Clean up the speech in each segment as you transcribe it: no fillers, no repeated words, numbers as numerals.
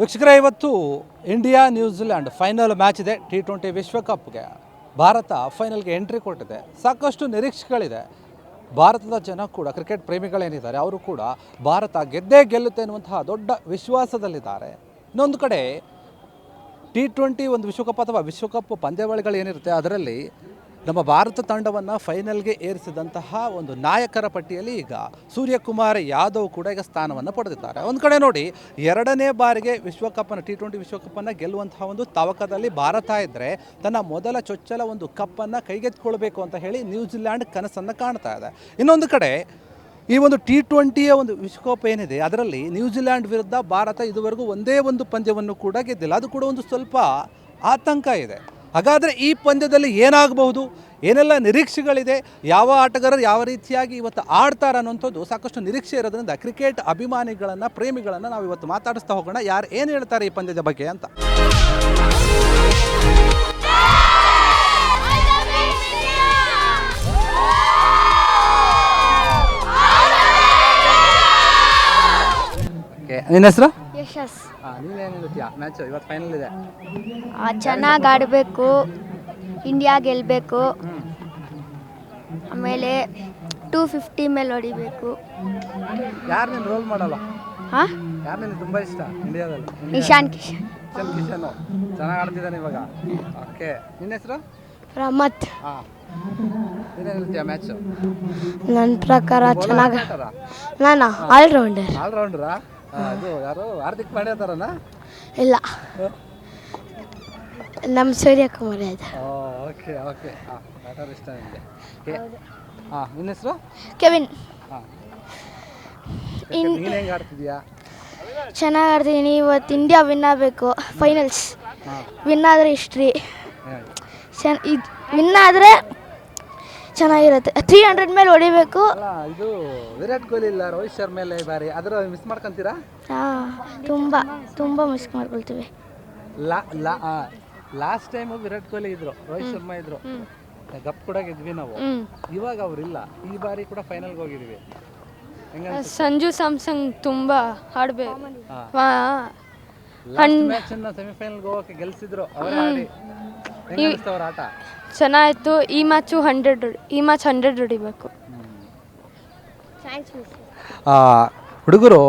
ವೀಕ್ಷಕರೇ, ಇವತ್ತು India New Zealand final match ಇದೆ. T20 ವಿಶ್ವಕಪ್ಗೆ ಭಾರತ ಫೈನಲ್ಗೆ ಎಂಟ್ರಿ ಕೊಟ್ಟಿದೆ. ಸಾಕಷ್ಟು ನಿರೀಕ್ಷೆಗಳಿದೆ. ಭಾರತದ ಜನ ಕೂಡ, ಕ್ರಿಕೆಟ್ ಪ್ರೇಮಿಗಳೇನಿದ್ದಾರೆ ಅವರು ಕೂಡ ಭಾರತ ಗೆದ್ದೇ ಗೆಲ್ಲುತ್ತೆ ಅನ್ನುವಂತಹ ದೊಡ್ಡ ವಿಶ್ವಾಸದಲ್ಲಿದ್ದಾರೆ. ಇನ್ನೊಂದು ಕಡೆ T20 ಒಂದು ವಿಶ್ವಕಪ್ ಅಥವಾ ವಿಶ್ವಕಪ್ ಪಂದ್ಯಾವಳಿಗಳು ಏನಿರುತ್ತೆ ಅದರಲ್ಲಿ ನಮ್ಮ ಭಾರತ ತಂಡವನ್ನು ಫೈನಲ್ಗೆ ಏರಿಸಿದಂತಹ ಒಂದು ನಾಯಕರ ಪಟ್ಟಿಯಲ್ಲಿ ಈಗ ಸೂರ್ಯಕುಮಾರ್ ಯಾದವ್ ಕೂಡ ಈಗ ಸ್ಥಾನವನ್ನು ಪಡೆದಿದ್ದಾರೆ. ಒಂದು ಕಡೆ ನೋಡಿ, ಎರಡನೇ ಬಾರಿಗೆ ವಿಶ್ವಕಪ್ಪನ್ನು T20 ವಿಶ್ವಕಪ್ಪನ್ನು ಗೆಲ್ಲುವಂತಹ ಒಂದು ತವಕದಲ್ಲಿ ಭಾರತ ಇದ್ದರೆ ತನ್ನ ಮೊದಲ ಚೊಚ್ಚಲ ಒಂದು ಕಪ್ಪನ್ನು ಕೈಗೆತ್ತಿಕೊಳ್ಬೇಕು ಅಂತ ಹೇಳಿ ನ್ಯೂಜಿಲ್ಯಾಂಡ್ ಕನಸನ್ನು ಕಾಣ್ತಾ ಇದೆ. ಇನ್ನೊಂದು ಕಡೆ ಈ ಒಂದು T20ಯ ಒಂದು ವಿಶ್ವಕಪ್ ಏನಿದೆ ಅದರಲ್ಲಿ ನ್ಯೂಜಿಲ್ಯಾಂಡ್ ವಿರುದ್ಧ ಭಾರತ ಇದುವರೆಗೂ ಒಂದೇ ಒಂದು ಪಂದ್ಯವನ್ನು ಕೂಡ ಗೆದ್ದಿಲ್ಲ. ಅದು ಕೂಡ ಒಂದು ಸ್ವಲ್ಪ ಆತಂಕ ಇದೆ. ಹಾಗಾದರೆ ಈ ಪಂದ್ಯದಲ್ಲಿ ಏನಾಗಬಹುದು, ಏನೆಲ್ಲ ನಿರೀಕ್ಷೆಗಳಿದೆ, ಯಾವ ಆಟಗಾರರು ಯಾವ ರೀತಿಯಾಗಿ ಇವತ್ತು ಆಡ್ತಾರೆ ಅನ್ನೋಂಥದ್ದು ಸಾಕಷ್ಟು ನಿರೀಕ್ಷೆ ಇರೋದ್ರಿಂದ ಕ್ರಿಕೆಟ್ ಅಭಿಮಾನಿಗಳನ್ನು, ಪ್ರೇಮಿಗಳನ್ನು ನಾವು ಇವತ್ತು ಮಾತಾಡಿಸ್ತಾ ಹೋಗೋಣ. ಯಾರು ಏನು ಹೇಳ್ತಾರೆ ಈ ಪಂದ್ಯದ ಬಗ್ಗೆ ಅಂತ. ನಿನ್ನ ಹೆಸರು? ಯಶಸ್. ನೀವೇನು ಹೇಳ್ತೀಯಾ ಮ್ಯಾಚ್ ಇವತ್ತು ಫೈನಲ್ ಇದೆ? ಚೆನ್ನಾಗಿ ಆಡಬೇಕು, ಇಂಡಿಯಾ ಗೆಲ್ಲಬೇಕು, ಆಮೇಲೆ 250 ಮೇಲೆ ಹೊಡಿಬೇಕು. ಯಾರು ನೀನು ರೋಲ್ ಮಾಡಲ್ಲ? ಹಾಂ, ಯಾರು ನಿನಗೆ ತುಂಬ ಇಷ್ಟ ಇಂಡಿಯಾದಲ್ಲಿ? ಇಶಾನ್ ಕಿಶನ್. ಇಶಾನ್ ಕಿಶನ್ ಚೆನ್ನಾಗಿ ಆಡ್ತಿದ್ದಾನೆ ಇವಾಗ. ಓಕೆ, ನಿನ್ನ ಹೆಸರು? ರಮತ್. ಹಾಂ, ನೀನೇನು ಹೇಳ್ತೀಯಾ ಮ್ಯಾಚ್? ನನ್ನ ಪ್ರಕಾರ ಚೆನ್ನಾಗಿ. ನಾನು ಆಲ್ರೌಂಡರ್. ಆಲ್ರೌಂಡ್ರಾ? ಇದು ಯಾರು, ಹಾರ್ದಿಕ್ ಪಾಂಡ್ಯ ಥರನಾ? ಇಲ್ಲ, ನಮ್ಮ ಸೂರ್ಯಕುಮಾರ್ ಯಾದವ್. ಓಕೆ ಓಕೆ, ಹಾಂ, ಬ್ಯಾಟರ್ ಇಷ್ಟ ನಿಮಗೆ. ಹಾಂ, ನಿನ್ನ ಹೆಸರು? ಕೆವಿನ್. ಹಾಂ, ನೀನು ಹೆಂಗೆ ಆಡ್ತಿದ್ಯಾ? ಚೆನ್ನಾಗಿ ಆಡ್ತಿದ್ದೀನಿ. ಇವತ್ತು ಇಂಡಿಯಾ ವಿನ್ ಆಗಬೇಕು. ಫೈನಲ್ಸ್ ವಿನ್ ಆದರೆ ಹಿಸ್ಟ್ರಿ. ವಿನ್ ಆದರೆ ಚೆನ್ನಾಗಿರುತ್ತೆ. 300 ಮೇಲೆ ಹೊಡಿಬೇಕು. ಇದು ವಿರಾಟ್ ಕೊಹ್ಲಿ ಇಲ್ಲ, ರೋಹಿತ್ ಶರ್ಮಾ ಮೇಲೆ ಬಾರಿ, ಅದರ ಮಿಸ್ ಮಾಡ್ಕೊಂತೀರಾ? ಹಾಂ, ತುಂಬ ಮಿಸ್ ಮಾಡ್ಕೊಳ್ತೀವಿ. ಲಾಸ್ಟ್ ಟೈಮ್ ವಿರಾಟ್ ಕೊಹ್ಲಿ ಇದ್ರು, ರೋಹಿತ್ ಶರ್ಮಾ ಇದ್ರು, ಕಪ್ ಕೂಡ ಗೆದ್ವಿ ನಾವು. ಇವಾಗ ಅವರಿಲ್ಲ. ಈ ಬಾರಿ ಕೂಡ ಫೈನಲ್ಗೆ ಹೋಗಿದ್ದೀವಿ. ಸಂಜು ಸ್ಯಾಮ್ಸಂಗ್ ತುಂಬ ಆಡಬೇಕು. ಮ್ಯಾಚ್ ಅನ್ನ ಸೆಮಿಫೈನಲ್ಗೆ ಹೋಗಕ್ಕೆ ಗೆಲ್ಸಿದ್ರು ಅವರೇ ಆಡಿ. ಅವ್ರ ಆಟ ಚೆನ್ನಾಗಿತ್ತು. ಈ ಮ್ಯಾಚ್ 100 ಹೊಡಿಬೇಕು. ಹುಡುಗರು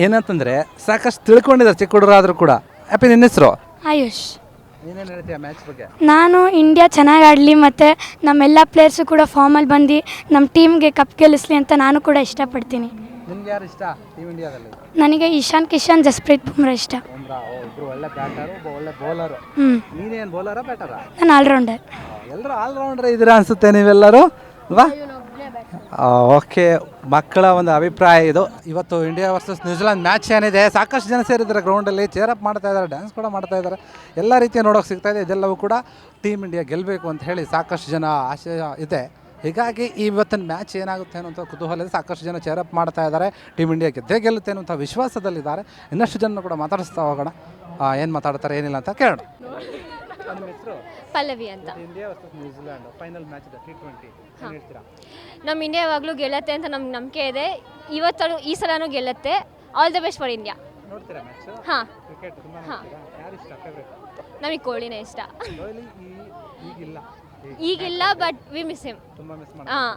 ಏನಂತಂದ್ರೆ ಸಾಕಷ್ಟು ತಿಳ್ಕೊಂಡಿದ್ದಾರೆ, ಚಿಕ್ಕ ಹುಡುಗರಾದ್ರೂ ಕೂಡ. ಹ್ಯಾಪಿ, ನಿನ್ನ ಹೆಸರು? ಆಯುಷ್. ಏನೇನು ಹೇಳ್ತೀಯ ಮ್ಯಾಚ್ ಬಗ್ಗೆ? ನಾನು ಇಂಡಿಯಾ ಚೆನ್ನಾಗಿ ಆಡಲಿ ಮತ್ತು ನಮ್ಮೆಲ್ಲ ಪ್ಲೇಯರ್ಸು ಕೂಡ ಫಾರ್ಮಲ್ಲಿ ಬಂದು ನಮ್ಮ ಟೀಮ್ಗೆ ಕಪ್ ಗೆಲ್ಲಿಸ್ಲಿ ಅಂತ ನಾನು ಕೂಡ ಇಷ್ಟಪಡ್ತೀನಿ. ನಿಮ್ಗೆ ಯಾರು ಇಷ್ಟ ಟೀಮ್ ಇಂಡಿಯಾದಲ್ಲಿ? ನನಗೆ ಇಶಾನ್ ಕಿಶನ್, ಜಸ್ಪ್ರೀತ್ ಬುಮ್ರಾ ಇಷ್ಟ. ಇಬ್ರು ಒಳ್ಳೆ ಬ್ಯಾಟರು, ಒಳ್ಳೆ ಬೌಲರು. ನೀನೇನು ಬೌಲರಾ ಬ್ಯಾಟರಾ? ನಾನು ಆಲ್ರೌಂಡರ್. ಎಲ್ಲರೂ ಆಲ್ರೌಂಡರ್ ಇದ್ದೀರಾ ಅನಿಸುತ್ತೆ ನೀವೆಲ್ಲರೂ ಅಲ್ವಾ? ಓಕೆ, ಮಕ್ಕಳ ಒಂದು ಅಭಿಪ್ರಾಯ ಇದು. ಇವತ್ತು ಇಂಡಿಯಾ ವರ್ಸಸ್ ನ್ಯೂಜಿಲೆಂಡ್ ಮ್ಯಾಚ್ ಏನಿದೆ, ಸಾಕಷ್ಟು ಜನ ಸೇರಿದ್ದಾರೆ ಗ್ರೌಂಡಲ್ಲಿ, ಚೇರಪ್ ಮಾಡ್ತಾ ಇದ್ದಾರೆ, ಡ್ಯಾನ್ಸ್ ಕೂಡ ಮಾಡ್ತಾ ಇದ್ದಾರೆ, ಎಲ್ಲ ರೀತಿಯ ನೋಡೋಕೆ ಸಿಗ್ತಾ ಇದೆ. ಇದೆಲ್ಲವೂ ಕೂಡ ಟೀಮ್ ಇಂಡಿಯಾ ಗೆಲ್ಲಬೇಕು ಅಂತ ಹೇಳಿ ಸಾಕಷ್ಟು ಜನ ಆಶಯ ಇದೆ. ಹೀಗಾಗಿ ಇವತ್ತಿನ ಮ್ಯಾಚ್ ಏನಾಗುತ್ತೆ ಅನ್ನೋಂಥ ಕುತೂಹಲ ಸಾಕಷ್ಟು ಜನ ಚೇರಪ್ ಮಾಡ್ತಾ ಇದ್ದಾರೆ. ಟೀಮ್ ಇಂಡಿಯಾ ಗೆದ್ದೇ ಗೆಲ್ಲುತ್ತೆ ಅನ್ನೋಂಥ ವಿಶ್ವಾಸದಲ್ಲಿದ್ದಾರೆ. ಇನ್ನಷ್ಟು ಜನ ಕೂಡ ಮಾತಾಡಿಸ್ತಾ ಹೋಗೋಣ, ಏನು ಮಾತಾಡ್ತಾರೆ ಏನಿಲ್ಲ ಅಂತ ಕೇಳೋಣ. ನಿಮ್ಮ ಹೆಸರು? ಪಲ್ಲವಿ ಅಂತ. India versus New Zealand final match ಇದೆ T20. ಏನು ಹೇಳ್ತೀರಾ? ನಮ್ಮ ಇಂಡಿಯಾ ಯಾವಾಗಲೂ ಗೆಲ್ಲತ್ತೆ ಅಂತ ನಮ್ಗೆ ನಂಬಿಕೆ ಇದೆ. ಇವತ್ತು ಈ ಸಲನೂ ಗೆಲ್ಲತ್ತೆ. All the best for India. ನೋಡ್ತೀರಾ ಮ್ಯಾಚ್? ಹಾಂ, ಕ್ರಿಕೆಟ್ ತುಂಬಾ ನೋಡ್ತೀರಾ? ಯಾರು ಇಷ್ಟ ಫೇವರೇಟ್? ನಮಗೆ ಕೊಹ್ಲಿನೇ ಇಷ್ಟ. ಕೊಹ್ಲಿ ಈಗಿಲ್ಲ, ಬಟ್ ವಿ ಮಿಸ್ ಹಿಮ್. ತುಂಬಾ ಮಿಸ್ ಹಾಂ.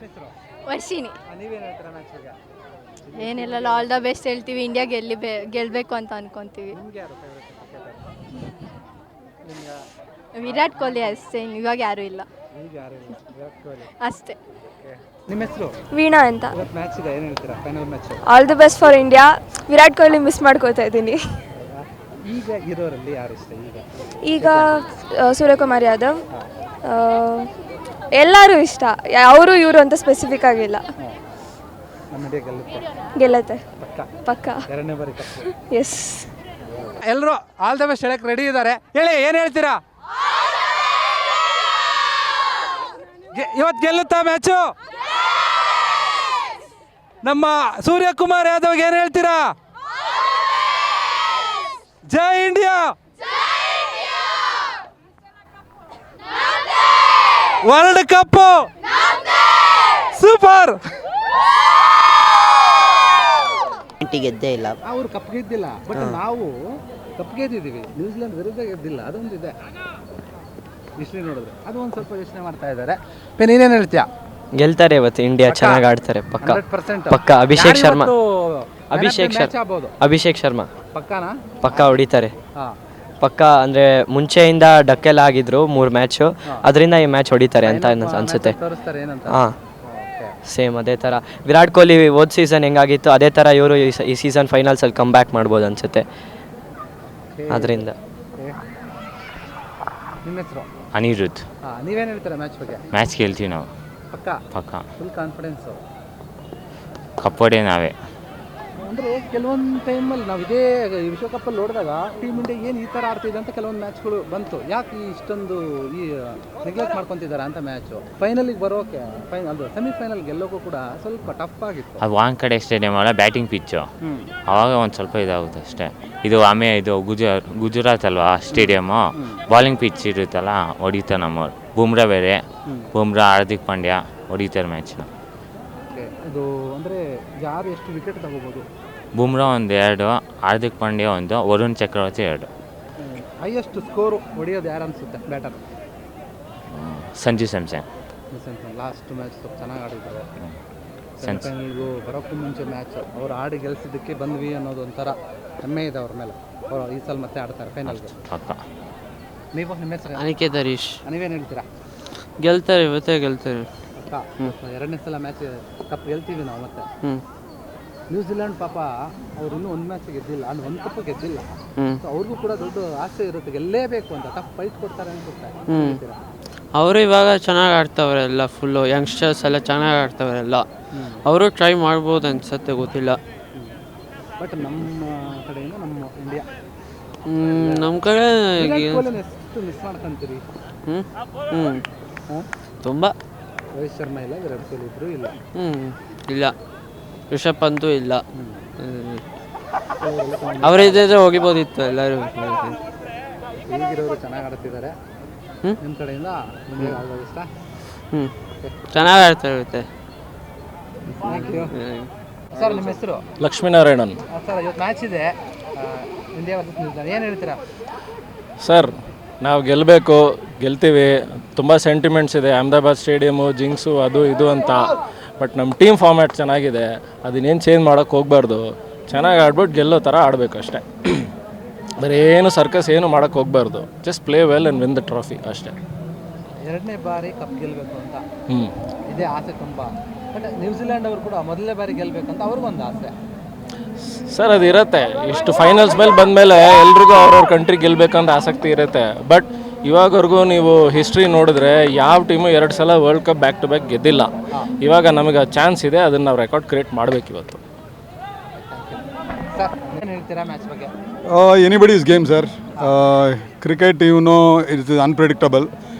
ಹೆಸರು? ವರ್ಷಿನಿ. ನೀವೇನು ಹೇಳ್ತೀರಾ ಮ್ಯಾಚ್ ಬಗ್ಗೆ? ಏನಿಲ್ಲ, ಆಲ್ ದ ಬೆಸ್ಟ್ ಹೇಳ್ತೀವಿ. ಇಂಡಿಯಾ ಗೆಲ್ಲಬೇಕು ಅಂತ ಅನ್ಕೊತೀವಿ. ನಿಮ್ಗೆ ಯಾರು ಫೇವರೇಟ್ ಕ್ರಿಕೆಟರ್? ನಿಮ್ಗೆ ವಿರಾಟ್ ಕೊಹ್ಲಿ ಅಷ್ಟೇ, ಇವಾಗ ಯಾರೂ ಇಲ್ಲ. ಈಗ ಯಾರು ಇಲ್ಲ, ವಿರಾಟ್ ಕೊಹ್ಲಿ ಅಷ್ಟೇ. ನಿಮ್ಮ ಹೆಸರು? ವೀಣಾ ಅಂತ. ಇವತ್ತು ಮ್ಯಾಚ್ ಇದೆ, ಏನು ಹೇಳ್ತೀರಾ final match? All the best for India. Virat Kohli miss ಮಾಡ್ಕೋತಾ ಇದ್ದೀನಿ. ಈಗ ಇರೋರಲ್ಲಿ ಯಾರು ಇಷ್ಟ? ಈಗ ಸೂರ್ಯಕುಮಾರ್ ಯಾದವ್, ಎಲ್ಲರೂ ಇಷ್ಟ. ಅವರು ಇವರು ಅಂತ ಸ್ಪೆಸಿಫಿಕ್ ಆಗಿಲ್ಲ. ನಮ್ಮ ಇಂಡಿಯಾ ಗೆಲ್ಲುತ್ತೆ? ಗೆಲ್ಲತ್ತೆ ಪಕ್ಕ. ಎರಡನೇ ಬಾರಿ ಕಪ್ಪು. ಎಸ್. ಎಲ್ಲರೂ ಆಲ್ ದ ಬೆಸ್ಟ್ ಹೇಳಕ್ಕೆ ರೆಡಿ ಇದ್ದಾರೆ. ಹೇಳಿ, ಏನು ಹೇಳ್ತೀರಾ? ಇವತ್ತು ಗೆಲ್ಲುತ್ತಾ ಮ್ಯಾಚು? ನಮ್ಮ ಸೂರ್ಯಕುಮಾರ್ ಯಾದವ್ಗೆ ಏನು ಹೇಳ್ತೀರಾ? Jai India! World cup super! ಗೆದ್ದೇ ಇಲ್ಲ. ಅವರು ಕಪ್ ಗೆದ್ದಿಲ್ಲ, ಬಟ್ ನಾವು ಕಪ್ ಗೆದ್ದಿದ್ದೀವಿ. ನ್ಯೂಜಿಲೆಂಡ್ ವಿರುದ್ಧ ಗೆದ್ದಿಲ್ಲ, ಅದೊಂದು ಇದೆ ಹಿಸ್ಟ್ರಿ ನೋಡಿದ್ರೆ. ಅದು ಒಂದು ಸ್ವಲ್ಪ ಯೋಚನೆ ಮಾಡ್ತಾ ಇದ್ದಾರೆ. ನೀನೇನು ಹೇಳ್ತೀಯಾ? ಗೆಲ್ತಾರೆ ಇವತ್ತು ಇಂಡಿಯಾ, ಚೆನ್ನಾಗಿ ಆಡ್ತಾರೆ ಪಕ್ಕ 100%. ಪಕ್ಕ. ಅಭಿಷೇಕ್ ಶರ್ಮಾ ಪಕ್ಕಾನಾ? ಪಕ್ಕ ಹೊಡಿತಾರೆ ಹಾಂ, ಪಕ್ಕ. ಅಂದರೆ ಮುಂಚೆಯಿಂದ ಡಕ್ಕೆಲ್ಲ ಆಗಿದ್ರು 3 ಮ್ಯಾಚು, ಅದರಿಂದ ಈ ಮ್ಯಾಚ್ ಹೊಡಿತಾರೆ ಅಂತ ಅನಿಸುತ್ತೆ. ತೋರಿಸ್ತಾರೆ ಏನಂತ. ಹಾಂ, ಸೇಮ್ ಅದೇ ಥರ ವಿರಾಟ್ ಕೊಹ್ಲಿ ಹೋದ ಸೀಸನ್ ಹೆಂಗಾಗಿತ್ತು ಅದೇ ಥರ ಇವರು ಈ ಸೀಸನ್ ಫೈನಲ್ಸಲ್ಲಿ ಕಮ್ ಬ್ಯಾಕ್ ಮಾಡ್ಬೋದು ಅನಿಸುತ್ತೆ. ಅದರಿಂದ ನಿಮ್ಮ ಹೆಸರು? ಅನಿರುದ್ಧ್. ನೀವೇನು ಹೇಳ್ತೀರಾ ಮ್ಯಾಚ್ ಬಗ್ಗೆ? ಮ್ಯಾಚ್ ಗೆಲ್ತೀವಿ ನಾವು ಪಕ್ಕ. Full confidence. ಕಪ್ಪೋಡೆ ನಾವೇ. ಅಂದರೆ ಕೆಲವೊಂದು ಟೈಮಲ್ಲಿ ನಾವು ಇದೇ ವಿಶ್ವಕಪ್ಪಲ್ಲಿ ನೋಡಿದಾಗ ಟೀಮ್ ಇಂಡಿಯಾ ಏನು ಈ ಥರ ಆಡ್ತಿದೆ ಅಂತ ಕೆಲವೊಂದು ಮ್ಯಾಚ್ಗಳು ಬಂತು. ಯಾಕೆ ಇಷ್ಟೊಂದು ನೆಗ್ಲೆಕ್ಟ್ ಮಾಡ್ಕೊತಿದ್ದಾರೆ ಅಂತ ಮ್ಯಾಚು? ಫೈನಲಿಗೆ ಬರೋಕೆ ಅದು ಸೆಮಿಫೈನಲ್ ಗೆಲ್ಲೋಕ್ಕೂ ಕೂಡ ಸ್ವಲ್ಪ ಟಫ್ ಆಗಿತ್ತು. ಅದು ವಾಂಕಡೆ ಸ್ಟೇಡಿಯಂ ಅಲ್ಲ, ಬ್ಯಾಟಿಂಗ್ ಪಿಚ್ಚು. ಆವಾಗ ಒಂದು ಸ್ವಲ್ಪ ಇದಾಗುತ್ತೆ ಅಷ್ಟೇ. ಇದು ಇದು ಗುಜರಾತ್ ಅಲ್ವಾ ಸ್ಟೇಡಿಯಮ್ಮು, ಬಾಲಿಂಗ್ ಪಿಚ್ ಇರುತ್ತಲ್ಲ, ಹೊಡಿತಾರೆ ನಮ್ಮವ್ರು. ಬುಮ್ರಾ ಬೇರೆ, ಹಾರ್ದಿಕ್ ಪಾಂಡ್ಯ ಹೊಡಿತಾರೆ ಮ್ಯಾಚ್ನ. ಇದು ಅಂದರೆ ಯಾರು ಎಷ್ಟು ವಿಕೆಟ್ ತಗೋಬೋದು? ಬುಮ್ರಾ 1-2, ಹಾರ್ದಿಕ್ ಪಾಂಡ್ಯ 1, ವರುಣ್ ಚಕ್ರವರ್ತಿ 2. ಹೈಯೆಸ್ಟ್ ಸ್ಕೋರು ಹೊಡೆಯೋದು ಯಾರು ಅನಿಸುತ್ತೆ batter? Sanju Samson. Last match ಸ್ವಲ್ಪ ಚೆನ್ನಾಗಿ ಆಡಿದ್ದಾರೆ. ಸೆಮಿಫೈನಲ್ಗೂ ಬರೋಕ್ಕೂ ಮುಂಚೆ ಮ್ಯಾಚ್ ಅವ್ರು ಆಡಿ ಗೆಲ್ಸಿದ್ದಕ್ಕೆ ಬಂದ್ವಿ ಅನ್ನೋದು ಒಂಥರ ಹೆಮ್ಮೆ ಇದೆ ಅವ್ರ ಮೇಲೆ. ಅವರು ಈ ಸಲ ಮತ್ತೆ ಆಡ್ತಾರೆ ಫೈನಲ್ಗೆ ಪಕ್ಕ. ನೀವು ನಿಮ್ಮ ಹೆಸರು? ಅನಿಕೇತ್ ಹರೀಶ್. ನೀವೇನು ಹೇಳ್ತೀರಾ? ಗೆಲ್ತಾರೆ, ಇವತ್ತೇ ಗೆಲ್ತಾರೆ. ಎರಡನೇ ಸಲ ಮ್ಯಾಚ್ ಕಪ್ ಗೆಲ್ತೀವಿ ನಾವು ಮತ್ತೆ. ನ್ಯೂಜಿಲೆಂಡ್ ಪಾಪ ಅವ್ರು ಇನ್ನೂ ಒಂದು ಮ್ಯಾಚ್ ಗೆದ್ದಿಲ್ಲ, ಅಂದ್ರೆ ಒಂದು ಕಪ್ ಗೆದ್ದಿಲ್ಲ. ಸೊ ಅವ್ರಿಗೂ ಕೂಡ ದೊಡ್ಡ ಆಸೆ ಇರುತ್ತೆ, ಗೆಲ್ಲೇಬೇಕು ಅಂತ. ಟಫ್ ಫೈಟ್ ಕೊಡ್ತಾರೆ ಅನ್ಸುತ್ತೆ. ಅವರು ಇವಾಗ ಚೆನ್ನಾಗಿ ಆಡ್ತವ್ರೆ ಎಲ್ಲ, ಫುಲ್ಲು ಯಂಗ್ಸ್ಟರ್ಸ್ ಎಲ್ಲ ಚೆನ್ನಾಗಿ ಆಡ್ತವ್ರೆ ಎಲ್ಲ. ಅವರು ಟ್ರೈ ಮಾಡ್ಬೋದು ಅನ್ಸುತ್ತೆ, ಗೊತ್ತಿಲ್ಲ. ಬಟ್ ನಮ್ಮ ಕಡೆಯಿಂದ ನಮ್ಮ ಇಂಡಿಯಾ ನಮ್ಮ ಕಡೆ ಎಷ್ಟು ಮಿಸ್ ಮಾಡ್ಕೊಂತೀರಿ? ತುಂಬ. ರೋಹಿತ್ ಶರ್ಮಾ ಇಲ್ಲ, ವಿರಾಟ್ ಕೊಹ್ಲಿ ಇದ್ರು ಇಲ್ಲ. ಇಲ್ಲ, ರಿಷಬ್ ಪಂತು ಇಲ್ಲ. ಅವರಿದ್ದರೆ ಹೋಗಿಬೋದಿತ್ತು ಎಲ್ಲರೂ. ಈಗಿರೋರು ಚೆನ್ನಾಗಿ ಆಡ್ತಿದ್ದಾರೆ. ನಿಮ್ಮ ಕಡೆಯಿಂದ ನಿಮಗೆ ಆಗೋದು ಇಷ್ಟ? ಚೆನ್ನಾಗಿ ಆಡ್ತಾ ಇರುತ್ತೆ. Thank you sir. ನಿಮ್ಮ ಹೆಸರು? ಲಕ್ಷ್ಮೀನಾರಾಯಣನ್. ಸರ್, ಇವತ್ತು ಮ್ಯಾಚ್ ಇದೆ ಇಂಡಿಯಾ ವರ್ಸಸ್ ನ್ಯೂಜಿಲೆಂಡ್, ಏನು ಹೇಳ್ತೀರಾ? ಸರ್, ನಾವು ಗೆಲ್ಲಬೇಕು, ಗೆಲ್ತೀವಿ. ತುಂಬ ಸೆಂಟಿಮೆಂಟ್ಸ್ ಇದೆ, ಅಹಮದಾಬಾದ್ ಸ್ಟೇಡಿಯಮು, ಜಿಂಕ್ಸು, ಅದು ಇದು ಅಂತ. ಬಟ್ ನಮ್ಮ ಟೀಮ್ ಫಾರ್ಮ್ಯಾಟ್ ಚೆನ್ನಾಗಿದೆ, ಅದನ್ನೇನು ಚೇಂಜ್ ಮಾಡೋಕ್ಕೆ ಹೋಗಬಾರ್ದು. ಚೆನ್ನಾಗಿ ಆಡ್ಬಿಟ್ಟು ಗೆಲ್ಲೋ ಥರ ಆಡಬೇಕು ಅಷ್ಟೇ. ಬರೀ ಏನು ಸರ್ಕಸ್ ಏನು ಮಾಡೋಕ್ಕೆ ಹೋಗಬಾರ್ದು. Just play well and win the trophy ಅಷ್ಟೇ. ಎರಡನೇ ಬಾರಿ ಕಪ್ ಗೆಲ್ಲಬೇಕು ಅಂತ ಇದೇ ಆಸೆ ತುಂಬ. ಬಟ್ ನ್ಯೂಜಿಲೆಂಡ್ ಅವರು ಕೂಡ ಮೊದಲನೇ ಬಾರಿ ಗೆಲ್ಲಬೇಕಂತ ಅವ್ರಿಗೊಂದು ಆಸೆ. ಸರ್, ಅದು ಇರುತ್ತೆ. ಇಷ್ಟು ಫೈನಲ್ಸ್ ಮೇಲೆ ಬಂದಮೇಲೆ ಎಲ್ರಿಗೂ ಅವ್ರವ್ರ ಕಂಟ್ರಿ ಗೆಲ್ಲಬೇಕಂತ ಆಸಕ್ತಿ ಇರುತ್ತೆ. ಬಟ್ ಇವಾಗವರೆಗೂ ನೀವು ಹಿಸ್ಟ್ರಿ ನೋಡಿದ್ರೆ ಯಾವ ಟೀಮು 2 ಸಲ world cup back to back ಗೆದ್ದಿಲ್ಲ. ಇವಾಗ ನಮಗೆ ಚಾನ್ಸ್ ಇದೆ, ಅದನ್ನು ನಾವು ರೆಕಾರ್ಡ್ ಕ್ರಿಯೇಟ್ ಮಾಡಬೇಕು ಇವತ್ತು. ಸರ್, ಏನು ಹೇಳ್ತೀರಾ ಮ್ಯಾಚ್ ಬಗ್ಗೆ? Anybody's game sir. Cricket it is unpredictable.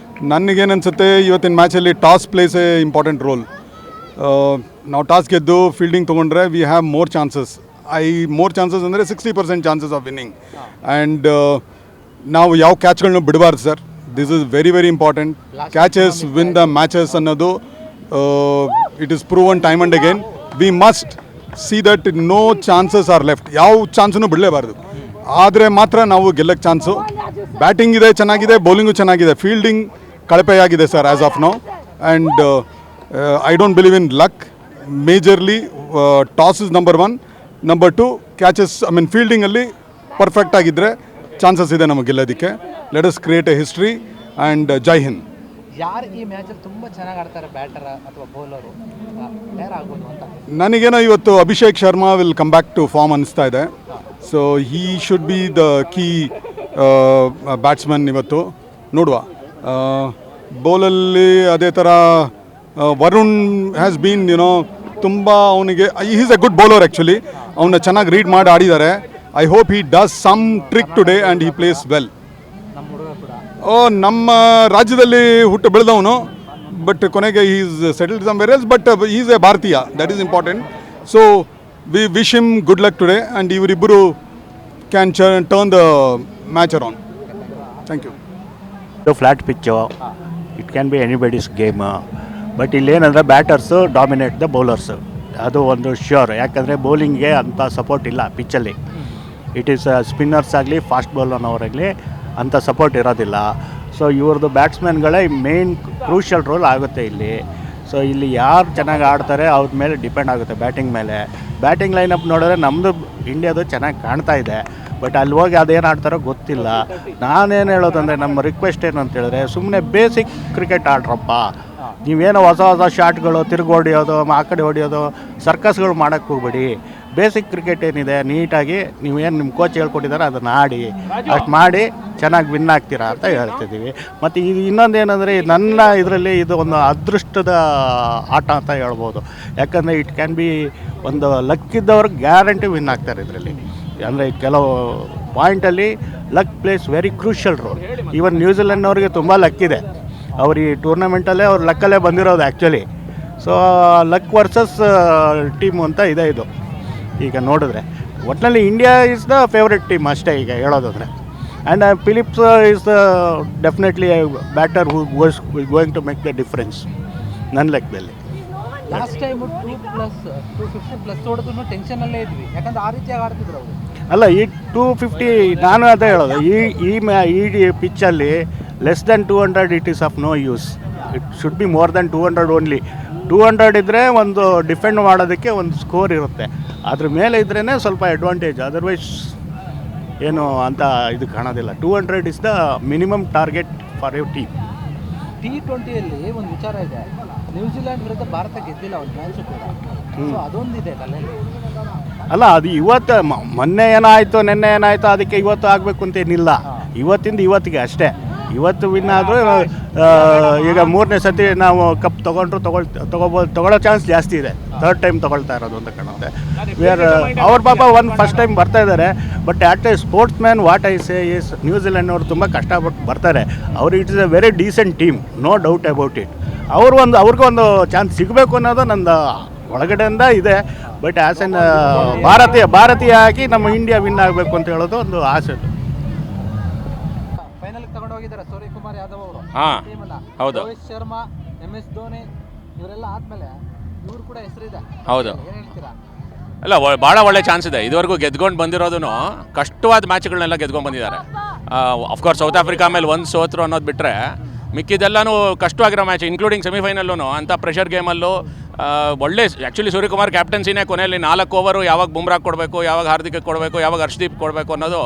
ನನಗೇನು ಅನಿಸುತ್ತೆ, ಇವತ್ತಿನ ಮ್ಯಾಚಲ್ಲಿ toss plays a important role. ನಾವು ಟಾಸ್ ಗೆದ್ದು ಫೀಲ್ಡಿಂಗ್ ತೊಗೊಂಡ್ರೆ we have more chances. More chances ಅಂದರೆ 60% ಚಾನ್ಸಸ್ ಆಫ್ ವಿನ್ನಿಂಗ್. ಆ್ಯಂಡ್ ನಾವು ಯಾವ ಕ್ಯಾಚ್ಗಳನ್ನೂ ಬಿಡಬಾರ್ದು sir. This is very very important. Catches win the matches ಅನ್ನೋದು it is proven time and again. We must see that no chances are left. ಯಾವ ಚಾನ್ಸನ್ನು ಬಿಡಲೇಬಾರ್ದು. ಆದರೆ ಮಾತ್ರ ನಾವು ಗೆಲ್ಲಕ್ಕೆ ಚಾನ್ಸು. ಬ್ಯಾಟಿಂಗ್ ಇದೆ, ಚೆನ್ನಾಗಿದೆ, ಬೌಲಿಂಗು ಚೆನ್ನಾಗಿದೆ, ಫೀಲ್ಡಿಂಗ್ ಕಳಪೆಯಾಗಿದೆ sir as of now. And I don't believe in luck. Majorly toss is number 1. Number 2 catches, ಫೀಲ್ಡಿಂಗಲ್ಲಿ ಪರ್ಫೆಕ್ಟ್ ಆಗಿದ್ದರೆ ಚಾನ್ಸಸ್ ಇದೆ ನಮಗೆ ಗೆಲ್ಲೋದಕ್ಕೆ. Let us create a history and Jai Hind. ಯಾರು ಈ ಮ್ಯಾಚಲ್ಲಿ ತುಂಬ ಚೆನ್ನಾಗಿ ಆಡ್ತಾರೆ, ಬ್ಯಾಟರ್ ಅಥವಾ ಬೌಲರು, ಯಾರಾಗ್ಬೋದು ಅಂತ? ನನಗೇನೋ ಇವತ್ತು Abhishek Sharma will come back to form ಅನಿಸ್ತಾ ಇದೆ. So he should be the key batsman ಇವತ್ತು. ನೋಡುವ. ಬೌಲಲ್ಲಿ ಅದೇ ಥರ ವರುಣ್ ಹ್ಯಾಸ್ ಬೀನ್ ತುಂಬ ಅವನಿಗೆ is a good bowler actually. ಅವನ್ನ ಚೆನ್ನಾಗಿ ರೀಡ್ ಮಾಡಿ ಆಡಿದ್ದಾರೆ. I hope he does some trick today and he plays well. ನಮ್ಮ ರಾಜ್ಯದಲ್ಲಿ ಹುಟ್ಟು ಬೆಳೆದವನು, ಬಟ್ ಕೊನೆಗೆ is settled somewhere else. But is a ಭಾರತೀಯ, that is important. So we wish him good luck today and ಇವರಿಬ್ಬರು can turn the match around. Thank you. Flat pitch, it can be anybody's game. But ಇಲ್ಲೇನಂದರೆ batters dominate the bowlers. ಅದು ಒಂದು sure. ಯಾಕಂದರೆ ಬೌಲಿಂಗ್ಗೆ ಅಂಥ support ಇಲ್ಲ ಪಿಚ್ಚಲ್ಲಿ. It is spinners ಆಗಲಿ fast ಬೌಲರ್ನವರಾಗಲಿ ಅಂಥ support ಇರೋದಿಲ್ಲ. ಸೊ ಇವ್ರದ್ದು ಬ್ಯಾಟ್ಸ್ಮನ್ಗಳೇ ಮೇನ್ ಕ್ರೂಷಿಯಲ್ ರೋಲ್ ಆಗುತ್ತೆ ಇಲ್ಲಿ. ಸೊ ಇಲ್ಲಿ ಯಾರು ಚೆನ್ನಾಗಿ ಆಡ್ತಾರೆ ಅವ್ರ ಮೇಲೆ ಡಿಪೆಂಡ್ ಆಗುತ್ತೆ ಬ್ಯಾಟಿಂಗ್ ಮೇಲೆ. ಬ್ಯಾಟಿಂಗ್ ಲೈನಪ್ ನೋಡಿದ್ರೆ ನಮ್ಮದು ಇಂಡಿಯಾದು ಚೆನ್ನಾಗಿ ಕಾಣ್ತಾ ಇದೆ. ಬಟ್ ಅಲ್ಲಿ ಹೋಗಿ ಅದೇನು ಆಡ್ತಾರೋ ಗೊತ್ತಿಲ್ಲ. ನಾನೇನು ಹೇಳೋದಂದರೆ ನಮ್ಮ ರಿಕ್ವೆಸ್ಟ್ ಏನು ಅಂತ ಹೇಳಿದ್ರೆ, ಸುಮ್ಮನೆ ಬೇಸಿಕ್ ಕ್ರಿಕೆಟ್ ಆಡ್ರಪ್ಪ. ನೀವೇನೋ ಹೊಸ ಹೊಸ ಶಾಟ್ಗಳು ತಿರುಗಿ ಹೊಡಿಯೋದು, ಆ ಕಡೆ ಹೊಡಿಯೋದು, ಸರ್ಕಸ್ಗಳು ಮಾಡೋಕ್ಕೆ ಹೋಗ್ಬೇಡಿ. ಬೇಸಿಕ್ ಕ್ರಿಕೆಟ್ ಏನಿದೆ ನೀಟಾಗಿ ನೀವೇನು ನಿಮ್ಮ ಕೋಚ್ ಹೇಳ್ಕೊಟ್ಟಿದ್ದಾರೆ ಅದನ್ನು ಆಡಿ, ಅಷ್ಟು ಮಾಡಿ ಚೆನ್ನಾಗಿ ವಿನ್ ಆಗ್ತೀರಾ ಅಂತ ಹೇಳ್ತಿದ್ದೀವಿ. ಮತ್ತು ಇದು ಇನ್ನೊಂದು ಏನಂದರೆ ನನ್ನ ಇದರಲ್ಲಿ ಇದು ಒಂದು ಅದೃಷ್ಟದ ಆಟ ಅಂತ ಹೇಳ್ಬೋದು. ಯಾಕಂದರೆ ಇಟ್ ಕ್ಯಾನ್ ಬಿ ಒಂದು ಲಕ್ಕಿದ್ದವ್ರಿಗೆ ಗ್ಯಾರಂಟಿ ವಿನ್ ಆಗ್ತಾರೆ ಇದರಲ್ಲಿ. ಅಂದರೆ ಕೆಲವು ಪಾಯಿಂಟಲ್ಲಿ luck plays very crucial role. Even ನ್ಯೂಜಿಲೆಂಡ್ನವ್ರಿಗೆ ತುಂಬ ಲಕ್ಕಿದೆ. ಅವ್ರು ಈ ಟೂರ್ನಮೆಂಟಲ್ಲೇ ಅವ್ರು ಲಕ್ಕಲ್ಲೇ ಬಂದಿರೋದು actually. So luck versus team ಅಂತ ಇದೆ ಇದು. ಈಗ ನೋಡಿದ್ರೆ ಒಟ್ಟಿನಲ್ಲಿ India is the favourite team ಅಷ್ಟೇ ಈಗ ಹೇಳೋದಾದರೆ. And Phillips is definitely batter who going to make the difference ನನ್ನ ಲೆಕ್ಕದಲ್ಲಿ. ಲಾಸ್ಟ್ ಟೈಮು 250+ ಹೊಡೆದ್ರು ಟೆನ್ಷನಲ್ಲೇ ಇದ್ವಿ, ಯಾಕಂದ್ರೆ ಆ ರೀತಿಯಾಗಿ ಆಡ್ತಿದ್ರು ಅವರು. ಅಲ್ಲ, ಈ 250 ನಾನು ಅದೇ ಹೇಳೋದು, ಈ ಪಿಚ್ಚಲ್ಲಿ less than 200 it is of no use. It should be more than 200 only. 200 ಇದ್ದರೆ ಒಂದು ಡಿಫೆಂಡ್ ಮಾಡೋದಕ್ಕೆ ಒಂದು ಸ್ಕೋರ್ ಇರುತ್ತೆ. ಅದ್ರ ಮೇಲೆ ಇದ್ರೇ ಸ್ವಲ್ಪ ಅಡ್ವಾಂಟೇಜ್. ಅದರ್ವೈಸ್ ಏನು ಅಂತ ಇದು ಕಾಣೋದಿಲ್ಲ. 200 is the minimum target for a team. T20ಯಲ್ಲಿ ಒಂದು ವಿಚಾರ ಇದೆ, ನ್ಯೂಜಿಲೆಂಡ್ ವಿರುದ್ಧ ಭಾರತ ಗೆದ್ದಿಲ್ಲ ಒಂದು ಮ್ಯಾಚು ಕೂಡ. ಸೊ ಅದೊಂದಿದೆ ತಲೆಯಲ್ಲಿ. ಅಲ್ಲ, ಅದು ಇವತ್ತು ಮೊನ್ನೆ ಏನಾಯಿತು ನಿನ್ನೆ ಏನಾಯಿತು ಅದಕ್ಕೆ ಇವತ್ತು ಆಗಬೇಕು ಅಂತೇನಿಲ್ಲ. ಇವತ್ತಿಂದ ಇವತ್ತಿಗೆ ಅಷ್ಟೇ. ಇವತ್ತು ವಿನ್ ಆದರೂ ಈಗ 3ನೇ ಸತಿ ನಾವು ಕಪ್ ತೊಗೊಳ್ಳೋ ಚಾನ್ಸ್ ಜಾಸ್ತಿ ಇದೆ. 3rd ಟೈಮ್ ತೊಗೊಳ್ತಾ ಇರೋದು ಅಂತ ಕಾಣುತ್ತೆ. ಅವ್ರ ಪಾಪ ಫಸ್ಟ್ ಟೈಮ್ ಬರ್ತಾ ಇದ್ದಾರೆ. But at a sportsman what I say is ನ್ಯೂಜಿಲೆಂಡ್ನವ್ರು ತುಂಬ ಕಷ್ಟಪಟ್ಟು ಬರ್ತಾರೆ. ಅವರು it is a very decent team, no doubt about it. ಅವ್ರಿಗೊಂದು ಚಾನ್ಸ್ ಸಿಗಬೇಕು ಅನ್ನೋದು ನಂದು ಒಳಗಡೆಯಿಂದ ಇದೆ. ಬಟ್ ಆ್ಯಸ್ ಎನ್ ಭಾರತೀಯ ಆಗಿ ನಮ್ಮ ಇಂಡಿಯಾ ವಿನ್ ಆಗಬೇಕು ಅಂತ ಹೇಳೋದು ಒಂದು ಆಸೆ. ಫೈನಲ್ ತಗೊಂಡು ಹೋಗಿದ್ದಾರೆ ಸೂರ್ಯಕುಮಾರ್ ಯಾದವ್ ಅವರು. ಹೌದು. ರೋಹಿತ್ ಶರ್ಮಾ, MS ಧೋನಿ ಇವರೆಲ್ಲ ಆದ್ಮೇಲೆ ಇವ್ರು ಕೂಡ ಹೆಸರಿದೆ. ಹೌದು. ಏನು ಹೇಳ್ತೀರಾ? ಅಲ್ಲ, ಭಾಳ ಒಳ್ಳೆ ಚಾನ್ಸ್ ಇದೆ. ಇದುವರೆಗೂ ಗೆದ್ಕೊಂಡು ಬಂದಿರೋದು ಕಷ್ಟವಾದ ಮ್ಯಾಚ್ಗಳನ್ನೆಲ್ಲ ಗೆದ್ಕೊಂಡು ಬಂದಿದ್ದಾರೆ. ಅಫ್ಕೋರ್ಸ್ ಸೌತ್ ಆಫ್ರಿಕಾ ಮೇಲೆ ಒಂದು ಸೋತ್ರು ಅನ್ನೋದು ಬಿಟ್ಟರೆ ಮಿಕ್ಕಿದೆಲ್ಲನೂ ಕಷ್ಟವಾಗಿರೋ ಮ್ಯಾಚ್, ಇನ್ಕ್ಲೂಡಿಂಗ್ ಸೆಮಿಫೈನಲ್ಲೂ ಅಂಥ ಪ್ರೆಷರ್ ಗೇಮಲ್ಲೂ ಒಳ್ಳೆ. ಆ್ಯಕ್ಚುಲಿ ಸೂರ್ಯಕುಮಾರ್ ಕ್ಯಾಪ್ಟನ್ಸಿನೇ ಕೊನೆಯಲ್ಲಿ 4 ಓವರು ಯಾವಾಗ ಬುಮ್ರಾ ಕೊಡಬೇಕು, ಯಾವಾಗ ಹಾರ್ದಿಕ್ ಕೊಡಬೇಕು, ಯಾವಾಗ ಹರ್ಷದೀಪ್ ಕೊಡಬೇಕು ಅನ್ನೋದು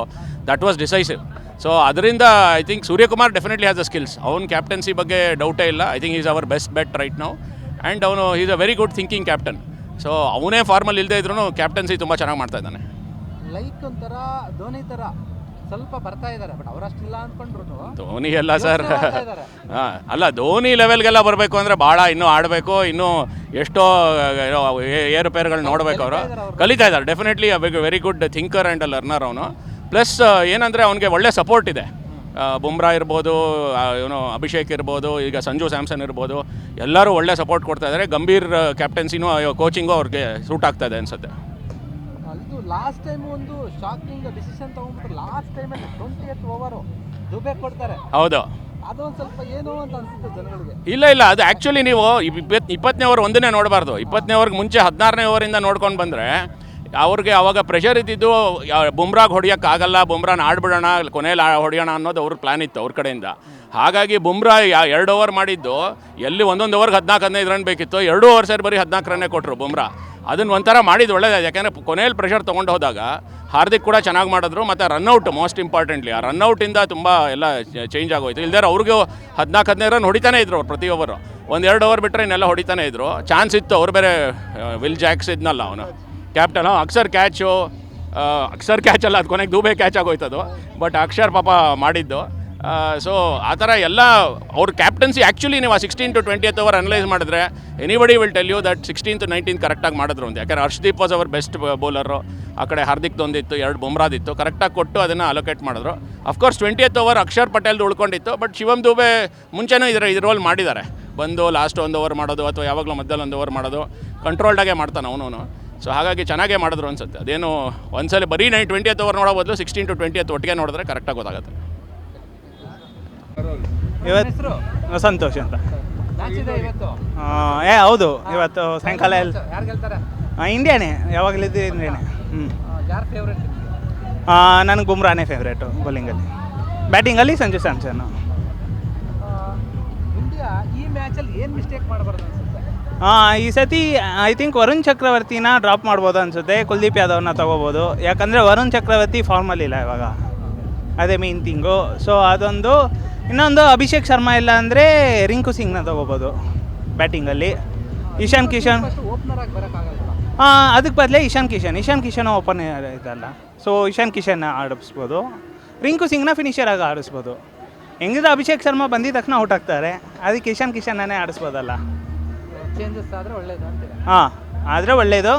ದಟ್ ವಾಸ್ ಡಿಸೈಸಿವ್. ಸೊ ಅದರಿಂದ I think Suryakumar definitely has the skills. ಅವ್ನ ಕ್ಯಾಪ್ಟನ್ಸಿ ಬಗ್ಗೆ ಡೌಟೇ ಇಲ್ಲ. I think is our best bet right now. And ಅವನು is a very good thinking captain. So ಅವನೇ ಫಾರ್ಮಲ್ಲಿ ಇಲ್ಲದೆ ಇದ್ರೂ ಕ್ಯಾಪ್ಟನ್ಸಿ ತುಂಬ ಚೆನ್ನಾಗಿ ಮಾಡ್ತಾ ಇದ್ದಾನೆ. ಲೈಕ್ ಒಂಥರ ಧೋನಿ ಥರ ಸ್ವಲ್ಪ ಬರ್ತಾ ಇದ್ದಾರೆ, ಬಟ್ ಅವರಷ್ಟಿಲ್ಲ ಅಂದ್ಕೊಂಡ್ರು. ಧೋನಿ ಎಲ್ಲ ಸರ್, ಅಲ್ಲ ಧೋನಿ ಲೆವೆಲ್ಗೆಲ್ಲ ಬರಬೇಕು ಅಂದರೆ ಭಾಳ ಇನ್ನೂ ಆಡಬೇಕು, ಇನ್ನೂ ಎಷ್ಟೋ ಏರುಪೇರುಗಳು ನೋಡಬೇಕು. ಅವರು ಕಲಿತಾ ಇದ್ದಾರೆ. Definitely very good thinker and learner ಅವನು. ಪ್ಲಸ್ ಏನಂದರೆ ಅವನಿಗೆ ಒಳ್ಳೆ ಸಪೋರ್ಟ್ ಇದೆ. ಬುಮ್ರಾ ಇರ್ಬೋದು, ಅಭಿಷೇಕ್ ಇರ್ಬೋದು, ಈಗ ಸಂಜು ಸ್ಯಾಮ್ಸನ್ ಇರ್ಬೋದು, ಎಲ್ಲರೂ ಒಳ್ಳೆ ಸಪೋರ್ಟ್ ಕೊಡ್ತಾ ಇದ್ದಾರೆ. ಗಂಭೀರ್ ಕ್ಯಾಪ್ಟನ್ಸಿನೂ ಕೋಚಿಂಗು ಅವ್ರಿಗೆ ಸೂಟ್ ಆಗ್ತಾ ಇದೆ ಅನಿಸುತ್ತೆ. ಇದು ಲಾಸ್ಟ್ ಟೈಮ್ ಒಂದು ಶಾಕಿಂಗ್ ಡಿಸಿಷನ್ ತೊಗೊಂಡ್ಬಿಟ್ಟು ಲಾಸ್ಟ್ ಟೈಮಲ್ಲಿ 20th ಓವರು ದುಬೆ ಕೊಡ್ತಾರೆ. ಹೌದು, ಅದೊಂದು ಸ್ವಲ್ಪ ಏನು ಅಂತ ಅನಿಸುತ್ತೆ ಜನಗಳಿಗೆ. ಇಲ್ಲ, ಅದು ಆ್ಯಕ್ಚುಲಿ ನೀವು 20ನೇ ಓವರ್ ಒಂದನ್ನೇ ನೋಡಬಾರ್ದು. 20ನೇ ಓವರ್ಗೆ ಮುಂಚೆ 14ನೇ ಓವರಿಂದ ನೋಡ್ಕೊಂಡು ಬಂದರೆ ಅವ್ರಿಗೆ ಅವಾಗ ಪ್ರೆಷರ್ ಇದ್ದಿದ್ದು ಬುಮ್ರಾಗೆ ಹೊಡಿಯೋಕ್ಕಾಗಲ್ಲ, ಬುಮ್ರಾನ ಆಡ್ಬಿಡೋಣ, ಕೊನೆಯಲ್ಲಿ ಹೊಡಿಯೋಣ ಅನ್ನೋದು ಅವ್ರ ಪ್ಲ್ಯಾನ್ ಇತ್ತು ಅವ್ರ ಕಡೆಯಿಂದ. ಹಾಗಾಗಿ ಬುಮ್ರಾ 2 ಓವರ್ ಮಾಡಿದ್ದು ಎಲ್ಲಿ ಒಂದೊಂದು ಓವರ್ಗೆ 14-15 ರನ್ ಬೇಕಿತ್ತು, 2 ಓವರ್ ಸೇರಿ ಬರೀ 14 ರನ್ನೇ ಕೊಟ್ಟರು ಬುಮ್ರಾ. ಅದನ್ನು ಒಂಥರ ಮಾಡಿದ್ದು ಒಳ್ಳೆಯದು. ಯಾಕೆಂದರೆ ಕೊನೆಯಲ್ಲಿ ಪ್ರೆಷರ್ ತೊಗೊಂಡು ಹೋದಾಗ ಹಾರ್ದಿಕ್ ಕೂಡ ಚೆನ್ನಾಗಿ ಮಾಡಿದ್ರು. ಮತ್ತು ರನ್ಔಟ್ ಮೋಸ್ಟ್ ಇಂಪಾರ್ಟೆಂಟ್ಲಿ, ಆ ರನ್ಔಟಿಂದ ತುಂಬ ಎಲ್ಲ ಚೇಂಜ್ ಆಗೋಯ್ತು. ಇಲ್ದಾರೆ ಅವ್ರಿಗೂ 14-15 ರನ್ ಹೊಡಿತಾನೆ ಇದ್ರು ಅವ್ರು ಪ್ರತಿ ಓವರು. 1-2 ಓವರ್ ಬಿಟ್ಟರೆ ಇನ್ನೆಲ್ಲ ಹೊಡಿತಾನೆ ಇದ್ರು. ಚಾನ್ಸ್ ಇತ್ತು. ಅವ್ರು ಬೇರೆ ವಿಲ್ ಜಾಕ್ಸ್ ಇದ್ನಲ್ಲ ಅವನು ಕ್ಯಾಪ್ಟನ್, ಅಕ್ಷರ್ ಕ್ಯಾಚ್ ಅಲ್ಲ, ಅದು ಕೊನೆಗೆ ದೂಬೆ ಕ್ಯಾಚ್ ಆಗೋಯ್ತದು. ಬಟ್ ಅಕ್ಷರ್ ಪಾಪ ಮಾಡಿದ್ದು. ಸೊ ಆ ಥರ ಎಲ್ಲ ಅವ್ರ ಕ್ಯಾಪ್ಟನ್ಸಿ ಆ್ಯಕ್ಚುಲಿ ನೀವು ಆ 16 to 20th ಓವರ್ ಅನಲೈಸ್ ಮಾಡಿದ್ರೆ anybody will tell you that 16 to 19 ಕರೆಕ್ಟಾಗಿ ಮಾಡಿದ್ರು ಅಂತ. ಯಾಕಂದರೆ Harshdeep was our best bowler. ಆ ಕಡೆ ಹಾರ್ದಿಕ್ ಒಂದಿತ್ತು, 2 ಬುಮ್ರಾದಿತ್ತು. ಕರೆಕ್ಟಾಗಿ ಕೊಟ್ಟು ಅದನ್ನು ಅಲೋಕೇಟ್ ಮಾಡಿದ್ರು. ಅಫ್ಕೋರ್ಸ್ 20th ಓವರ್ ಅಕ್ಷರ್ ಪಟೇಲ್ದು ಉಳ್ಕೊಂಡಿತ್ತು. ಬಟ್ ಶಿವಮ್ ದೂಬೆ ಮುಂಚೆನೂ ರೋಲ್ ಮಾಡಿದ್ದಾರೆ. ಬಂದು ಲಾಸ್ಟ್ 1 ಓವರ್ ಮಾಡೋದು ಅಥವಾ ಯಾವಾಗಲೂ ಮಧ್ಯದಲ್ಲಿ 1 ಓವರ್ ಮಾಡೋದು ಕಂಟ್ರೋಲ್ಡಾಗೆ ಮಾಡ್ತಾನೆ ಅವನು. ಸೊ ಹಾಗಾಗಿ ಚೆನ್ನಾಗೇ ಮಾಡಿದ್ರು ಅನ್ಸುತ್ತೆ. ಅದೇನು ಒಂದ್ಸಲ ಬರೀ 20th ಓವರ್ ನೋಡೋ ಬದಲು 16 to 20th ಒಟ್ಟಿಗೆ ನೋಡಿದ್ರೆ ಕರೆಕ್ಟಾಗಿ ಗೊತ್ತಾಗುತ್ತೆ. ಇವತ್ತು ಸಂತೋಷ್ ಅಂತ. ಮ್ಯಾಚ್ ಇದೆ ಇವತ್ತು. ಹೌದು, ಇವತ್ತು ಸಾಯಂಕಾಲ ಯಾರು ಗೆಲ್ತಾರೆ? ಇಂಡಿಯಾನೇ, ಯಾವಾಗಲಿದ್ದು ಇಂಡಿಯಾನೇ. ಯಾರು ಫೇವ್ರೇಟ್ ನಿಮಗೆ? ನನಗೆ ಬುಮ್ರಾನೇ ಫೇವ್ರೇಟು ಬೌಲಿಂಗಲ್ಲಿ. ಬ್ಯಾಟಿಂಗಲ್ಲಿ ಸಂಜು ಸ್ಯಾಮ್ಸನ್ನು. ಇಂಡಿಯಾ ಈ ಮ್ಯಾಚಲ್ಲಿ ಏನು ಮಿಸ್ಟೇಕ್ ಮಾಡಬಾರ್ದು ಅನ್ಸುತ್ತೆ? ಈ ಸತಿ ಐ ಥಿಂಕ್ ವರುಣ್ ಚಕ್ರವರ್ತಿನ ಡ್ರಾಪ್ ಮಾಡ್ಬೋದು ಅನಿಸುತ್ತೆ, ಕುಲ್ದೀಪ್ ಯಾದವ್ನ ತೊಗೋಬೋದು. ಯಾಕಂದರೆ ವರುಣ್ ಚಕ್ರವರ್ತಿ ಫಾರ್ಮಲ್ಲಿಲ್ಲ ಇವಾಗ, ಅದೇ ಮೇನ್ ಥಿಂಗು. ಸೊ ಅದೊಂದು. ಇನ್ನೊಂದು ಅಭಿಷೇಕ್ ಶರ್ಮಾ ಇಲ್ಲ ಅಂದರೆ ರಿಂಕು ಸಿಂಗ್ನ ತೊಗೋಬೋದು ಬ್ಯಾಟಿಂಗಲ್ಲಿ. ಇಶಾನ್ ಕಿಶನ್ ಓಪನರ್ ಆಗಿ ಬರೋಕ್ಕಾಗಲ್ಲ. ಅದಕ್ಕೆ ಬದಲೇ ಇಶಾನ್ ಕಿಶನ್ ಓಪನ್ ಇದಲ್ಲ. ಸೊ ಇಶಾನ್ ಕಿಶನ್ ಆಡಿಸ್ಬೋದು, ರಿಂಕು ಸಿಂಗ್ನ ಫಿನಿಷರ್ ಆಗಿ ಆಡಿಸ್ಬೋದು. ಹೆಂಗಿದ್ರೆ ಅಭಿಷೇಕ್ ಶರ್ಮಾ ಬಂದಿದ ತಕ್ಷಣ ಔಟ್ ಆಗ್ತಾರೆ, ಅದಕ್ಕೆ ಇಶಾನ್ ಕಿಶನ್ನೇ ಆಡಿಸ್ಬೋದಲ್ಲ. ಚೇಂಜಸ್ ಆದರೆ ಒಳ್ಳೇದು ಅಂತೀರಾ? ಆದರೆ ಒಳ್ಳೆಯದು.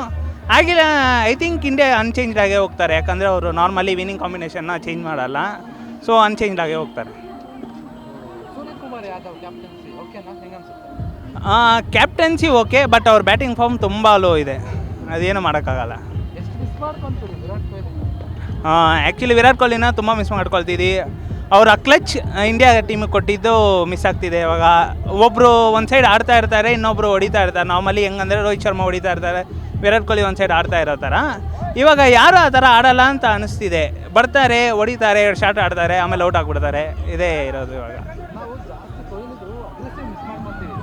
ಆಗಿಲ್ಲ, ಐ ಥಿಂಕ್ ಇಂಡಿಯಾ ಅನ್ಚೇಂಜ್ಡ್ ಆಗೇ ಹೋಗ್ತಾರೆ. ಯಾಕಂದರೆ ಅವರು ನಾರ್ಮಲಿ ವಿನ್ನಿಂಗ್ ಕಾಂಬಿನೇಷನ್ನ ಚೇಂಜ್ ಮಾಡಲ್ಲ. ಸೊ ಅನ್ಚೇಂಜ್ಡ್ ಆಗೇ ಹೋಗ್ತಾರೆ. ಸೂರ್ಯಕುಮಾರ್ ಯಾದವ್ ಕ್ಯಾಪ್ಟನ್ಸಿ ಓಕೆನಾ? ಹೆಂಗೆ ಅನ್ಸುತ್ತೆ? ಕ್ಯಾಪ್ಟನ್ಸಿ ಓಕೆ, ಬಟ್ ಅವ್ರ ಬ್ಯಾಟಿಂಗ್ ಫಾರ್ಮ್ ತುಂಬ ಲೋ ಇದೆ, ಅದೇನು ಮಾಡೋಕ್ಕಾಗಲ್ಲ. ಎಷ್ಟು ಮಿಸ್ ಮಾಡ್ಕೊಂತೀರಿ ವಿರಾಟ್ ಕೊಹ್ಲಿ? ಆ್ಯಕ್ಚುಲಿ ವಿರಾಟ್ ಕೊಹ್ಲಿನ ತುಂಬ ಮಿಸ್ ಮಾಡ್ಕೊಳ್ತಿದ್ವಿ. ಅವ್ರ ಕ್ಲಚ್ ಇಂಡಿಯಾ ಟೀಮಿಗೆ ಕೊಟ್ಟಿದ್ದು ಮಿಸ್ ಆಗ್ತಿದೆ ಇವಾಗ. ಒಬ್ಬರು ಒಂದು ಸೈಡ್ ಆಡ್ತಾ ಇರ್ತಾರೆ, ಇನ್ನೊಬ್ಬರು ಹೊಡಿತಾ ಇರ್ತಾರೆ. ನಾರ್ಮಲಿ ಹೆಂಗಂದರೆ ರೋಹಿತ್ ಶರ್ಮಾ ಹೊಡಿತಾ ಇರ್ತಾರೆ, ವಿರಾಟ್ ಕೊಹ್ಲಿ ಒಂದು ಸೈಡ್ ಆಡ್ತಾ ಇರೋ ಥರ. ಇವಾಗ ಯಾರು ಆ ಥರ ಆಡಲ್ಲ ಅಂತ ಅನಿಸ್ತಿದೆ. ಬರ್ತಾರೆ, ಹೊಡಿತಾರೆ, 2 ಶಾಟ್ ಆಡ್ತಾರೆ, ಆಮೇಲೆ ಔಟ್ ಆಗಿಬಿಡ್ತಾರೆ. ಇದೇ ಇರೋದು ಇವಾಗ. ನಾವು ಜಾಸ್ತಿ ಕೊಹ್ಲಿದು ಅಗ್ರೆಸಿವ್ ಮಿಸ್ ಮಾಡ್ಕೊಂತೀವಿ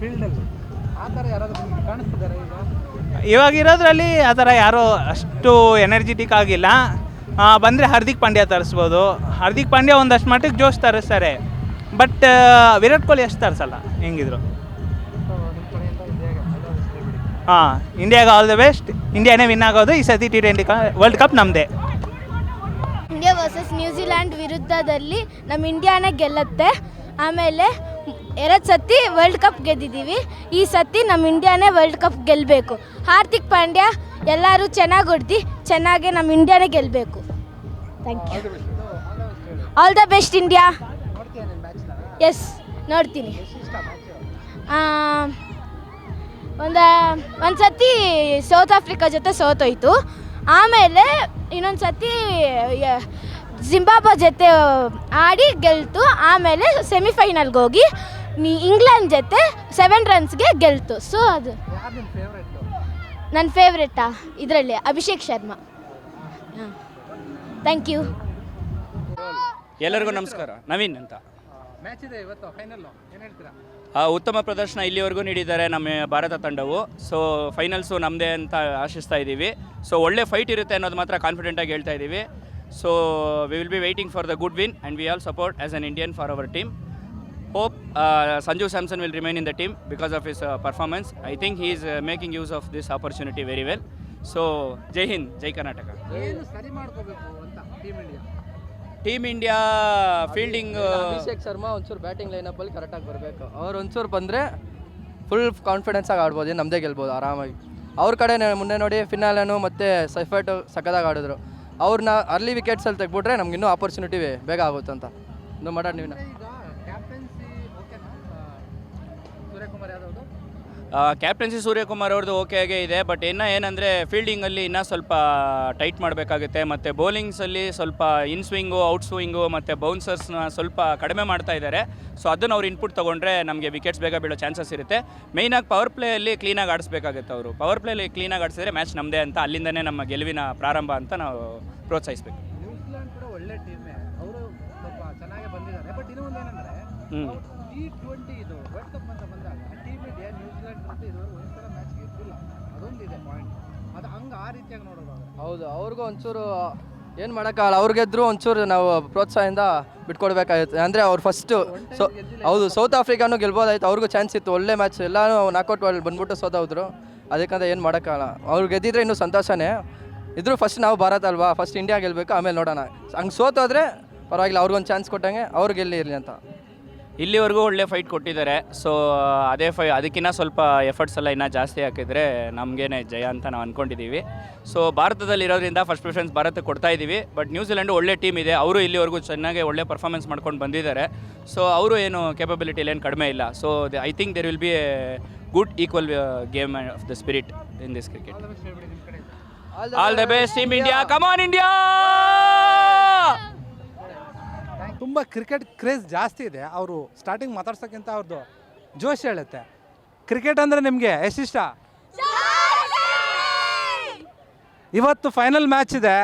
ಫೀಲ್ಡಲ್ಲಿ. ಆ ಥರ ಯಾರಾದರೂ ನಿಮ್ಗೆ ಕಾಣಿಸ್ತಿದ್ದಾರೆ ಈಗ? ಇವಾಗ ಇರೋದ್ರಲ್ಲಿ ಆ ಥರ ಯಾರೂ ಅಷ್ಟು ಎನರ್ಜಿಟಿಕ್ ಆಗಿಲ್ಲ. ಬಂದರೆ ಹಾರ್ದಿಕ್ ಪಾಂಡ್ಯ ತರಿಸ್ಬೋದು. ಹಾರ್ದಿಕ್ ಪಾಂಡ್ಯ ಒಂದಷ್ಟು ಮಟ್ಟಿಗೆ ಜೋಶ್ ತರಿಸ್ತಾರೆ, ಬಟ್ ವಿರಾಟ್ ಕೊಹ್ಲಿ ಅಷ್ಟು ತರಿಸಲ್ಲ ಹೆಂಗಿದ್ರು. ಇಂಡಿಯಾಗೆ ಆಲ್ ದ ಬೆಸ್ಟ್. ಇಂಡಿಯಾನೇ ವಿನ್ ಆಗೋದು ಈ ಸತಿ T20 ವರ್ಲ್ಡ್ ಕಪ್ ನಮ್ಮದೇ. ಇಂಡಿಯಾ ವರ್ಸಸ್ ನ್ಯೂಜಿಲ್ಯಾಂಡ್ ವಿರುದ್ಧದಲ್ಲಿ ನಮ್ಮ ಇಂಡಿಯಾನೇ ಗೆಲ್ಲುತ್ತೆ. ಆಮೇಲೆ 2 ಸತಿ ವರ್ಲ್ಡ್ ಕಪ್ ಗೆದ್ದಿದ್ದೀವಿ. ಈ ಸತಿ ನಮ್ಮ ಇಂಡಿಯಾನೇ ವರ್ಲ್ಡ್ ಕಪ್ ಗೆಲ್ಲಬೇಕು. ಹಾರ್ದಿಕ್ ಪಾಂಡ್ಯ ಎಲ್ಲರೂ ಚೆನ್ನಾಗಿ ಹೊಡ್ದು ಚೆನ್ನಾಗಿ ನಮ್ಮ ಇಂಡಿಯಾನೇ ಗೆಲ್ಲಬೇಕು. Thank you. All the best India. Yes, ನೋಡ್ತೀನಿ. ಒಂದು ಸತಿ ಸೌತ್ ಆಫ್ರಿಕಾ ಜೊತೆ ಸೋತೋಯ್ತು. ಆಮೇಲೆ ಇನ್ನೊಂದು ಸತಿ ಜಿಂಬಾಬ್ವೆ ಜೊತೆ ಆಡಿ ಗೆಲ್ತು. ಆಮೇಲೆ ಸೆಮಿಫೈನಲ್ಗೆ ಹೋಗಿ ಇಂಗ್ಲೆಂಡ್ ಜೊತೆ 7 ರನ್ಸ್ಗೆ ಗೆಲ್ತು. ಸೊ ಅದು ನನ್ನ ಫೇವ್ರೆಟಾ ಇದರಲ್ಲಿ ಅಭಿಷೇಕ್ ಶರ್ಮಾ. Thank you. ಎಲ್ಲರಿಗೂ ನಮಸ್ಕಾರ. ನವೀನ್ ಅಂತ. ಮ್ಯಾಚ್ ಇದೆ ಇವತ್ತು, ಫೈನಲ್ಲು, ಏನು ಹೇಳ್ತೀರಾ? ಉತ್ತಮ ಪ್ರದರ್ಶನ ಇಲ್ಲಿವರೆಗೂ ನೀಡಿದ್ದಾರೆ ನಮ್ಮ ಭಾರತ ತಂಡವು. ಸೊ ಫೈನಲ್ಸು ನಮ್ಮದೇ ಅಂತ ಆಶಿಸ್ತಾ ಇದ್ದೀವಿ. ಸೊ ಒಳ್ಳೆ ಫೈಟ್ ಇರುತ್ತೆ ಅನ್ನೋದು ಮಾತ್ರ ಕಾನ್ಫಿಡೆಂಟಾಗಿ ಹೇಳ್ತಾ ಇದ್ದೀವಿ. So we will be waiting for the good win and we all support as an Indian for our team. Hope Sanju Samson will remain in the team because of his performance. I think he is making use of this opportunity very well. So, Jai Hind, Jai Karnataka. ಏನು ಸರಿ ಮಾಡ್ಕೋಬೇಕು ಅಂತ team India fielding Abhishek Sharma ಒಂಚೂರು batting ಲೈನಪ್ಪಲ್ಲಿ ಕರೆಕ್ಟಾಗಿ ಬರಬೇಕು. ಅವ್ರು ಒಂಚೂರು ಬಂದರೆ ಫುಲ್ ಕಾನ್ಫಿಡೆನ್ಸಾಗಿ ಆಡ್ಬೋದು, ನಮ್ಮದೇ ಗೆಲ್ಬೋದು ಆರಾಮಾಗಿ. ಅವ್ರ ಕಡೆ ಮುಂದೆ ನೋಡಿ ಫಿನಾಲನು ಮತ್ತು ಸೈಫರ್ಟು ಸಕ್ಕದಾಗಿ ಆಡಿದ್ರು. ಅವ್ರನ್ನ ಅರ್ಲಿ ವಿಕೆಟ್ಸಲ್ಲಿ ತೆಗ್ಬಿಟ್ರೆ ನಮ್ಗೆ ಇನ್ನೂ ಆಪರ್ಚುನಿಟಿ ಬೇಗ ಆಗುತ್ತೆ ಅಂತ. ಇನ್ನೂ ಮಾಡೋಣ ನೀವು. ಕ್ಯಾಪ್ಟನ್ಸಿ ಸೂರ್ಯಕುಮಾರ್ ಅವ್ರದ್ದು ಓಕೆ ಆಗೇ ಇದೆ. ಬಟ್ ಏನಂದರೆ ಫೀಲ್ಡಿಂಗಲ್ಲಿ ಇನ್ನೂ ಸ್ವಲ್ಪ ಟೈಟ್ ಮಾಡಬೇಕಾಗುತ್ತೆ. ಮತ್ತು ಬೌಲಿಂಗ್ಸಲ್ಲಿ ಸ್ವಲ್ಪ ಇನ್ ಸ್ವಿಂಗು, ಔಟ್ ಸ್ವಿಂಗು ಮತ್ತು ಬೌನ್ಸರ್ಸ್ನ ಸ್ವಲ್ಪ ಕಡಿಮೆ ಮಾಡ್ತಾ ಇದ್ದಾರೆ. ಸೊ ಅದನ್ನು ಅವ್ರು ಇನ್ಪುಟ್ ತೊಗೊಂಡ್ರೆ ನಮಗೆ ವಿಕೆಟ್ಸ್ ಬೇಗ ಬೀಳೋ ಚಾನ್ಸಸ್ ಇರುತ್ತೆ. ಮೇಯ್ನಾಗಿ ಪವರ್ ಪ್ಲೇಯಲ್ಲಿ ಕ್ಲೀನಾಗಿ ಆಡಿಸ್ಬೇಕಾಗುತ್ತೆ. ಅವರು ಪವರ್ ಪ್ಲೇಯಲ್ಲಿ ಕ್ಲೀನಾಗಿ ಆಡಿಸಿದ್ರೆ ಮ್ಯಾಚ್ ನಮ್ಮದೇ ಅಂತ, ಅಲ್ಲಿಂದನೇ ನಮ್ಮ ಗೆಲುವಿನ ಪ್ರಾರಂಭ ಅಂತ ನಾವು ಪ್ರೋತ್ಸಾಹಿಸಬೇಕು. ನ್ಯೂಜಿಲ್ಯಾಂಡ್ ಕೂಡ ಒಳ್ಳೆ ಟೀಮೇ, ಅವರು ಸ್ವಲ್ಪ ಚೆನ್ನಾಗೇ ಬಂದಿದ್ದಾರೆ. ಬಟ್ ಇನ್ನೊಂದು ಏನಂದರೆ T20 ಇದು ವರ್ಲ್ಡ್ ಕಪ್ ಅಂತ ಬಂದಾಗ ಟೀಮ್ ಇಂಡಿಯಾ ನ್ಯೂಜಿಲ್ಯಾಂಡ್ ಜೊತೆ ಇದುವರೆಗೂ ಒಂದ್ಸಲ ಮ್ಯಾಚ್ ಗೆದ್ದಿಲ್ಲ. ಅದೊಂದಿದೆ ಪಾಯಿಂಟ್. ಅದು ಹಂಗೆ ಆ ರೀತಿಯಾಗಿ ನೋಡೋದು. ಹೌದು, ಅವ್ರಿಗೂ ಒಂಚೂರು ಏನು ಮಾಡೋಕ್ಕಾಗಲ್ಲ. ಅವ್ರು ಗೆದ್ದರು ಒಂಚೂರು ನಾವು ಪ್ರೋತ್ಸಾಹದಿಂದ ಬಿಟ್ಕೊಡ್ಬೇಕಾಗಿತ್ತು. ಅಂದರೆ ಅವ್ರು ಫಸ್ಟು ಹೌದು ಸೌತ್ ಆಫ್ರಿಕಾನು ಗೆಲ್ಬೋದಾಯ್ತು, ಅವ್ರಿಗೂ ಚಾನ್ಸ್ ಇತ್ತು. ಒಳ್ಳೆ ಮ್ಯಾಚ್, ಎಲ್ಲನೂ ನಾಕೌಟ್ ಬಂದ್ಬಿಟ್ಟು ಸೋತೋದ್ರು. ಅದಕ್ಕಂತ ಏನು ಮಾಡೋಕ್ಕಾಗಲ್ಲ. ಅವ್ರು ಗೆದ್ದಿದ್ರೆ ಇನ್ನೂ ಸಂತೋಷನೇ ಇದ್ರು. ಫಸ್ಟ್ ನಾವು ಭಾರತ ಅಲ್ವಾ, ಫಸ್ಟ್ ಇಂಡಿಯಾ ಗೆಲ್ಲಬೇಕು, ಆಮೇಲೆ ನೋಡೋಣ. ಹಂಗೆ ಸೋತೋದ್ರೆ ಪರವಾಗಿಲ್ಲ, ಅವ್ರಿಗೊಂದು ಚಾನ್ಸ್ ಕೊಟ್ಟಂಗೆ ಅವ್ರು ಗೆಲ್ಲಿ ಇರಲಿ ಅಂತ. ಇಲ್ಲಿವರೆಗೂ ಒಳ್ಳೆ ಫೈಟ್ ಕೊಟ್ಟಿದ್ದಾರೆ. ಸೊ ಅದೇ ಅದಕ್ಕಿಂತ ಸ್ವಲ್ಪ ಎಫರ್ಟ್ಸ್ ಎಲ್ಲ ಇನ್ನೂ ಜಾಸ್ತಿ ಹಾಕಿದರೆ ನಮಗೇನೆ ಜಯ ಅಂತ ನಾವು ಅಂದ್ಕೊಂಡಿದ್ದೀವಿ. ಸೊ ಭಾರತದಲ್ಲಿರೋದ್ರಿಂದ ಫಸ್ಟ್ ಪ್ರಿಫರೆನ್ಸ್ ಭಾರತಕ್ಕೆ ಕೊಡ್ತಾ ಇದ್ದೀವಿ. ಬಟ್ ನ್ಯೂಜಿಲೆಂಡು ಒಳ್ಳೆ ಟೀಮ್ ಇದೆ, ಅವರು ಇಲ್ಲಿವರೆಗೂ ಚೆನ್ನಾಗಿ ಒಳ್ಳೆ ಪರ್ಫಾರ್ಮೆನ್ಸ್ ಮಾಡ್ಕೊಂಡು ಬಂದಿದ್ದಾರೆ. ಸೊ ಅವರು ಏನು ಕೇಪಬಿಲಿಟಿಲಿ ಏನು ಕಡಿಮೆ ಇಲ್ಲ. So I think there will be a good equal game of the spirit in this cricket. All the best team India, come on India. ತುಂಬ ಕ್ರಿಕೆಟ್ ಕ್ರೇಜ್ ಜಾಸ್ತಿ ಇದೆ. ಅವರು ಸ್ಟಾರ್ಟಿಂಗ್ ಮಾತಾಡ್ಸೋಕ್ಕಿಂತ ಅವ್ರದ್ದು ಜೋಶ್ ಹೇಳುತ್ತೆ. ಕ್ರಿಕೆಟ್ ಅಂದರೆ ನಿಮಗೆ ಎಷ್ಟಿಷ್ಟ? ಇವತ್ತು ಫೈನಲ್ ಮ್ಯಾಚ್ ಇದೆ,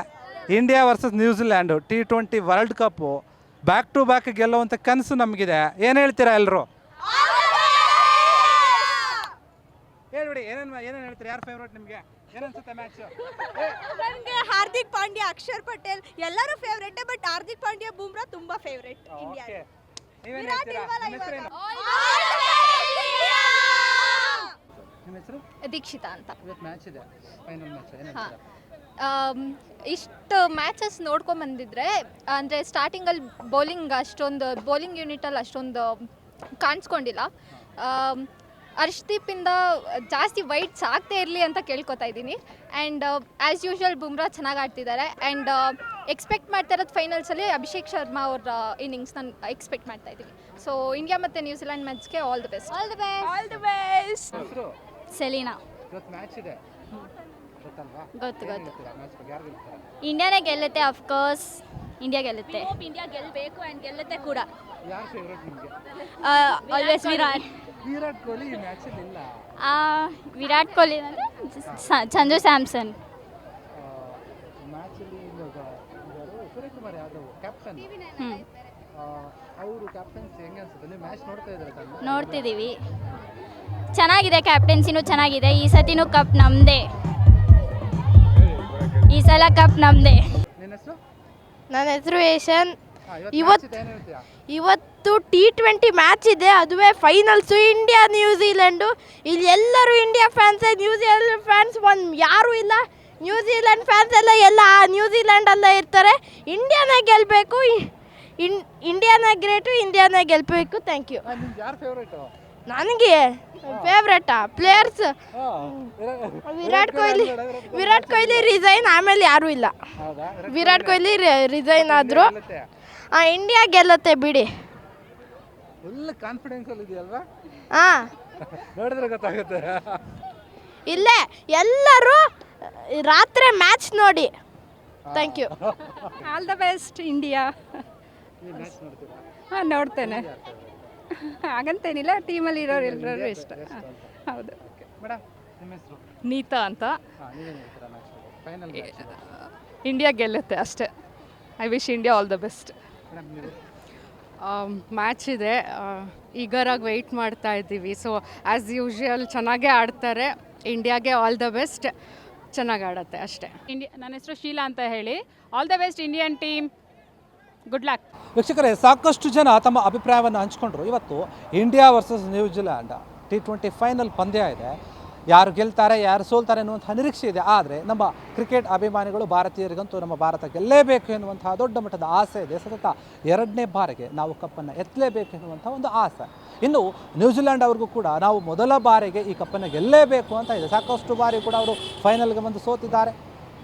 India versus New Zealand T20 world cup. Back to back ಗೆಲ್ಲುವಂಥ ಕನಸು ನಮಗಿದೆ. ಏನು ಹೇಳ್ತೀರಾ ಎಲ್ಲರೂ? ಹೇಳ್ಬಿಡಿ, ಏನೇನು ಹೇಳ್ತೀರಾ? ಯಾರು ಫೇವ್ರೇಟ್ ನಿಮಗೆ? ಏನನ್ಸುತ್ತೆ ಮ್ಯಾಚ್? ನನಗೆ ಹಾರ್ದಿಕ್ ಪಾಂಡ್ಯ, ಅಕ್ಷರ್ ಪಟೇಲ್ ಎಲ್ಲರೂ ಫೇವ್ರೇಟ್, ಬಟ್ ಹಾರ್ದಿಕ್ ಪಾಂಡ್ಯ, ಬೂಮ್ರಾ ತುಂಬಾ ಫೇವ್ರೇಟ್ ಇಂಡಿಯಾ. ನೀವೇನು ಹೇಳ್ತೀರಾ? ನಿಮ್ಮ ಹೆಸರೇನು? ನಿಮ್ಮ ಹೆಸರು? ದೀಕ್ಷಿತಾ ಅಂತ. ಇವತ್ತು ಮ್ಯಾಚ್ ಇದೆ, ಫೈನಲ್ ಮ್ಯಾಚ್. ಏನು ಹಾಂ, ಹೇಳ್ತೀರಾ? ಇಷ್ಟು ಮ್ಯಾಚಸ್ ನೋಡ್ಕೊಂಬಂದಿದ್ರೆ ಅಂದರೆ ಸ್ಟಾರ್ಟಿಂಗಲ್ಲಿ ಬೌಲಿಂಗ್ ಯೂನಿಟಲ್ಲಿ ಅಷ್ಟೊಂದು ಕಾಣಿಸ್ಕೊಂಡಿಲ್ಲ. ಹರ್ಷ್ದೀಪಿಂದ ಜಾಸ್ತಿ ವೈಟ್ಸ್ ಆಗ್ತಾ ಇರಲಿ ಅಂತ ಕೇಳ್ಕೊತಾ ಇದ್ದೀನಿ. ಆ್ಯಂಡ್ ಆ್ಯಸ್ ಯೂಶ್ವಲ್ ಬುಮ್ರಾ ಚೆನ್ನಾಗಿ ಆಡ್ತಿದ್ದಾರೆ. ಆ್ಯಂಡ್ ಎಕ್ಸ್ಪೆಕ್ಟ್ ಮಾಡ್ತಾ ಇರೋದು ಫೈನಲ್ಸಲ್ಲಿ ಅಭಿಷೇಕ್ ಶರ್ಮಾ ಅವ್ರ ಇನ್ನಿಂಗ್ಸ್ ನಾನು ಎಕ್ಸ್ಪೆಕ್ಟ್ ಮಾಡ್ತಾ ಇದ್ದೀನಿ. ಸೊ ಇಂಡಿಯಾ ಮತ್ತು ನ್ಯೂಜಿಲ್ಯಾಂಡ್ ಮ್ಯಾಚ್ಗೆ all the best. All the best. ಹೆಸರು? ಸೆಲೀನಾ. ಇವತ್ತು ಮ್ಯಾಚ್ ಇದೆ, ಗೊತ್ತಲ್ವಾ? ಗೊತ್ತು. ಮ್ಯಾಚ್ ಬಗ್ಗೆ ಯಾರು ಗೆಲ್ತಾರೆ? ಇಂಡಿಯಾನೇ ಗೆಲ್ಲುತ್ತೆ, ಅಫ್ಕೋರ್ಸ್ ಇಂಡಿಯಾ ಗೆಲ್ಲುತ್ತೆ. ಇಂಡಿಯಾ ಗೆಲ್ಲಬೇಕು ಆ್ಯಂಡ್ ಗೆಲ್ಲುತ್ತೆ ಕೂಡ. ಯಾರು ಫೇವ್ರೇಟ್ ನಿಮಗೆ? ಆಲ್ವೇಸ್ ವಿರಾಟ್ ಕೊಹ್ಲಿ ಈ ಮ್ಯಾಚಲ್ಲಿ ಇಲ್ಲ. ವಿರಾಟ್ ಕೊಹ್ಲಿ ಅಂದರೆ ಸಂಜು ಸ್ಯಾಮ್ಸನ್. ಮ್ಯಾಚಲ್ಲಿ ಸೂರ್ಯಕುಮಾರ್ ಯಾದವ್ ಕ್ಯಾಪ್ಟನ್, ಅವರು ಕ್ಯಾಪ್ಟನ್ಸಿ ಹೆಂಗೆ ಅನ್ಸುತ್ತೆ? ನೀವು ಮ್ಯಾಚ್ ನೋಡ್ತಾ ಇದ್ದಾರೆ? ನೋಡ್ತಿದ್ದೀವಿ, ಚೆನ್ನಾಗಿದೆ, ಕ್ಯಾಪ್ಟನ್ಸಿನೂ ಚೆನ್ನಾಗಿದೆ. ಈ ಸತಿನೂ ಕಪ್ ನಮ್ಮದೇ, ಈ ಸಲ ಕಪ್ ನಮ್ಮದೇ. ನಿನ್ನ ಹೆಸರು? ನನ್ನ ಹೆಸರು ಯಶನ್. ಇವತ್ತು ಇವತ್ತು T20 ಮ್ಯಾಚ್ ಇದೆ, ಅದುವೇ ಫೈನಲ್ಸು, ಇಂಡಿಯಾ ನ್ಯೂಜಿಲೆಂಡು. ಇಲ್ಲಿ ಎಲ್ಲರೂ ಇಂಡಿಯಾ ಫ್ಯಾನ್ಸೇ, ನ್ಯೂಜಿಲೆಂಡ್ ಫ್ಯಾನ್ಸ್ ಯಾರೂ ಇಲ್ಲ. ನ್ಯೂಜಿಲೆಂಡ್ ಫ್ಯಾನ್ಸ್ ಎಲ್ಲ ನ್ಯೂಜಿಲೆಂಡಲ್ಲೇ ಇರ್ತಾರೆ. ಇಂಡಿಯಾನೇ ಗೆಲ್ಲಬೇಕು, ಇಂಡಿಯಾನೇ ಗ್ರೇಟು, ಇಂಡಿಯಾನೇ ಗೆಲ್ಲಬೇಕು. Thank you. ನಿಮ್ಗೆ ಯಾರು ಫೇವ್ರೇಟು? ನನಗೆ ಫೇವ್ರೇಟಾ ಪ್ಲೇಯರ್ಸ್ ವಿರಾಟ್ ಕೊಹ್ಲಿ ರಿಸೈನ್, ಆಮೇಲೆ ಯಾರೂ ಇಲ್ಲ. ವಿರಾಟ್ ಕೊಹ್ಲಿ ರಿಸೈನ್ ಆದರು. ಇಂಡಿಯಾ ಗೆಲ್ಲುತ್ತೆ ಬಿಡಿ. ಫುಲ್ ಕಾನ್ಫಿಡೆನ್ಸ್ ಅಲ್ಲಿ ಇದೆಯಲ್ವಾ? ಹಾಂ, ನೋಡಿದ್ರೆ ಗೊತ್ತಾಗುತ್ತೆ. ಇಲ್ಲೇ ಎಲ್ಲರೂ ರಾತ್ರಿ ಮ್ಯಾಚ್ ನೋಡಿ. Thank you. All the best India. ನೀವು ಮ್ಯಾಚ್ ನೋಡ್ತೀರಾ? ಹಾಂ, ನೋಡ್ತೇನೆ. ಹಾಗಂತೇನಿಲ್ಲ, ಟೀಮಲ್ಲಿ ಇರೋರು ಎಲ್ಲರೂ ಇಷ್ಟ. ಹೌದು. ಮೇಡಮ್, ನಿಮ್ಮ ಹೆಸರು? ನೀತಾ ಅಂತ. ನೀವೇನು ಹೇಳ್ತೀರಾ ಮ್ಯಾಚ್ ಫೈನಲ್ ಮ್ಯಾಚ್? ಇಂಡಿಯಾ ಗೆಲ್ಲುತ್ತೆ ಅಷ್ಟೇ. I wish India all the best. Madam, ನೀವು? ಮ್ಯಾಚ್ ಇದೆ, ಈಗರಾಗಿ ವೆಯ್ಟ್ ಮಾಡ್ತಾ ಇದ್ದೀವಿ. ಸೊ ಆ್ಯಸ್ ಯೂಶ್ವಲ್ ಚೆನ್ನಾಗೇ ಆಡ್ತಾರೆ. ಇಂಡಿಯಾಗೆ ಆಲ್ ದ ಬೆಸ್ಟ್, ಚೆನ್ನಾಗಿ ಆಡುತ್ತೆ ಅಷ್ಟೇ. ನನ್ನ ಹೆಸರು ಶೀಲಾ ಅಂತ ಹೇಳಿ. All the best Indian team, good luck. ವೀಕ್ಷಕರೇ, ಸಾಕಷ್ಟು ಜನ ತಮ್ಮ ಅಭಿಪ್ರಾಯವನ್ನು ಹಂಚಿಕೊಂಡ್ರು. ಇವತ್ತು India versus New Zealand T20 final ಪಂದ್ಯ ಇದೆ. ಯಾರು ಗೆಲ್ತಾರೆ, ಯಾರು ಸೋಲ್ತಾರೆ ಅನ್ನುವಂಥ ನಿರೀಕ್ಷೆ ಇದೆ. ಆದರೆ ನಮ್ಮ ಕ್ರಿಕೆಟ್ ಅಭಿಮಾನಿಗಳು, ಭಾರತೀಯರಿಗಂತೂ ನಮ್ಮ ಭಾರತ ಗೆಲ್ಲೇಬೇಕು ಎನ್ನುವಂತಹ ದೊಡ್ಡ ಮಟ್ಟದ ಆಸೆ ಇದೆ. ಸತತ 2ನೇ ಬಾರಿಗೆ ನಾವು ಕಪ್ಪನ್ನು ಎತ್ತಲೇಬೇಕು ಎನ್ನುವಂಥ ಒಂದು ಆಸೆ. ಇನ್ನು ನ್ಯೂಜಿಲ್ಯಾಂಡ್ ಅವ್ರಿಗೂ ಕೂಡ ನಾವು ಮೊದಲ ಬಾರಿಗೆ ಈ ಕಪ್ಪನ್ನು ಗೆಲ್ಲೇಬೇಕು ಅಂತ ಇದೆ. ಸಾಕಷ್ಟು ಬಾರಿ ಕೂಡ ಅವರು ಫೈನಲ್ಗೆ ಬಂದು ಸೋತಿದ್ದಾರೆ.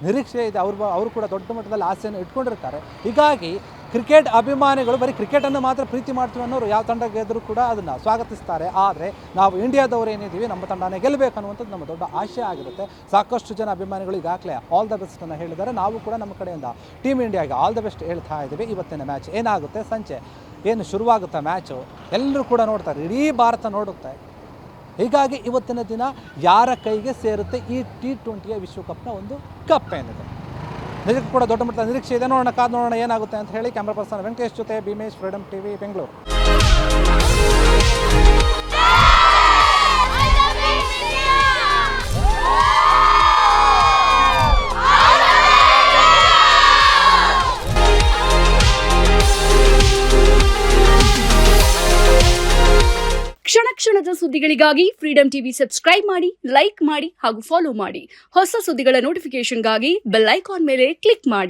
ನಿರೀಕ್ಷೆ ಇದೆ, ಅವರು ಕೂಡ ದೊಡ್ಡ ಮಟ್ಟದಲ್ಲಿ ಆಸೆಯನ್ನು ಇಟ್ಕೊಂಡಿರ್ತಾರೆ. ಹೀಗಾಗಿ ಕ್ರಿಕೆಟ್ ಅಭಿಮಾನಿಗಳು ಬರೀ ಕ್ರಿಕೆಟನ್ನು ಮಾತ್ರ ಪ್ರೀತಿ ಮಾಡ್ತೀವಿ ಅನ್ನೋರು ಯಾವ ತಂಡ ಗೆದ್ದರೂ ಕೂಡ ಅದನ್ನು ಸ್ವಾಗತಿಸ್ತಾರೆ. ಆದರೆ ನಾವು ಇಂಡಿಯಾದವರು ಏನಿದ್ದೀವಿ, ನಮ್ಮ ತಂಡನೇ ಗೆಲ್ಲಬೇಕು ಅನ್ನುವಂಥದ್ದು ನಮ್ಮ ದೊಡ್ಡ ಆಶೆ ಆಗಿರುತ್ತೆ. ಸಾಕಷ್ಟು ಜನ ಅಭಿಮಾನಿಗಳು ಈಗಾಗಲೇ ಆಲ್ ದ ಬೆಸ್ಟನ್ನು ಹೇಳಿದ್ದಾರೆ. ನಾವು ಕೂಡ ನಮ್ಮ ಕಡೆಯಿಂದ ಟೀಮ್ ಇಂಡಿಯಾಗೆ ಆಲ್ ದ ಬೆಸ್ಟ್ ಹೇಳ್ತಾ ಇದ್ದೀವಿ. ಇವತ್ತಿನ ಮ್ಯಾಚ್ ಏನಾಗುತ್ತೆ, ಸಂಜೆ ಏನು ಶುರುವಾಗುತ್ತೆ ಮ್ಯಾಚು, ಎಲ್ಲರೂ ಕೂಡ ನೋಡ್ತಾರೆ, ಇಡೀ ಭಾರತ ನೋಡುತ್ತೆ. ಹೀಗಾಗಿ ಇವತ್ತಿನ ದಿನ ಯಾರ ಕೈಗೆ ಸೇರುತ್ತೆ ಈ T20 ವಿಶ್ವಕಪ್ನ ಒಂದು ಕಪ್ ಏನಿದೆ, ನಿಜಕ್ಕೂ ಕೂಡ ದೊಡ್ಡ ಮಟ್ಟದ ನಿರೀಕ್ಷೆ ಇದೆ. ನೋಡೋಣ, ಕಾದು ನೋಡೋಣ ಏನಾಗುತ್ತೆ ಅಂತ ಹೇಳಿ. ಕ್ಯಾಮ್ರಾ ಪರ್ಸನ್ ವೆಂಕಟೇಶ್ ಜೊತೆ ಭೀಮೇಶ್, ಫ್ರೀಡಮ್ ಟಿವಿ, ಬೆಂಗಳೂರು. ಕ್ಷಣ ಕ್ಷಣದ ಸುದ್ದಿಗಳಿಗಾಗಿ ಫ್ರೀಡಮ್ ಟಿವಿ ಸಬ್ಸ್ಕ್ರೈಬ್ ಮಾಡಿ, ಲೈಕ್ ಮಾಡಿ ಹಾಗೂ ಫಾಲೋ ಮಾಡಿ. ಹೊಸ ಸುದ್ದಿಗಳ ನೋಟಿಫಿಕೇಶನ್ಗಾಗಿ ಬೆಲ್ ಐಕಾನ್ ಮೇಲೆ ಕ್ಲಿಕ್ ಮಾಡಿ.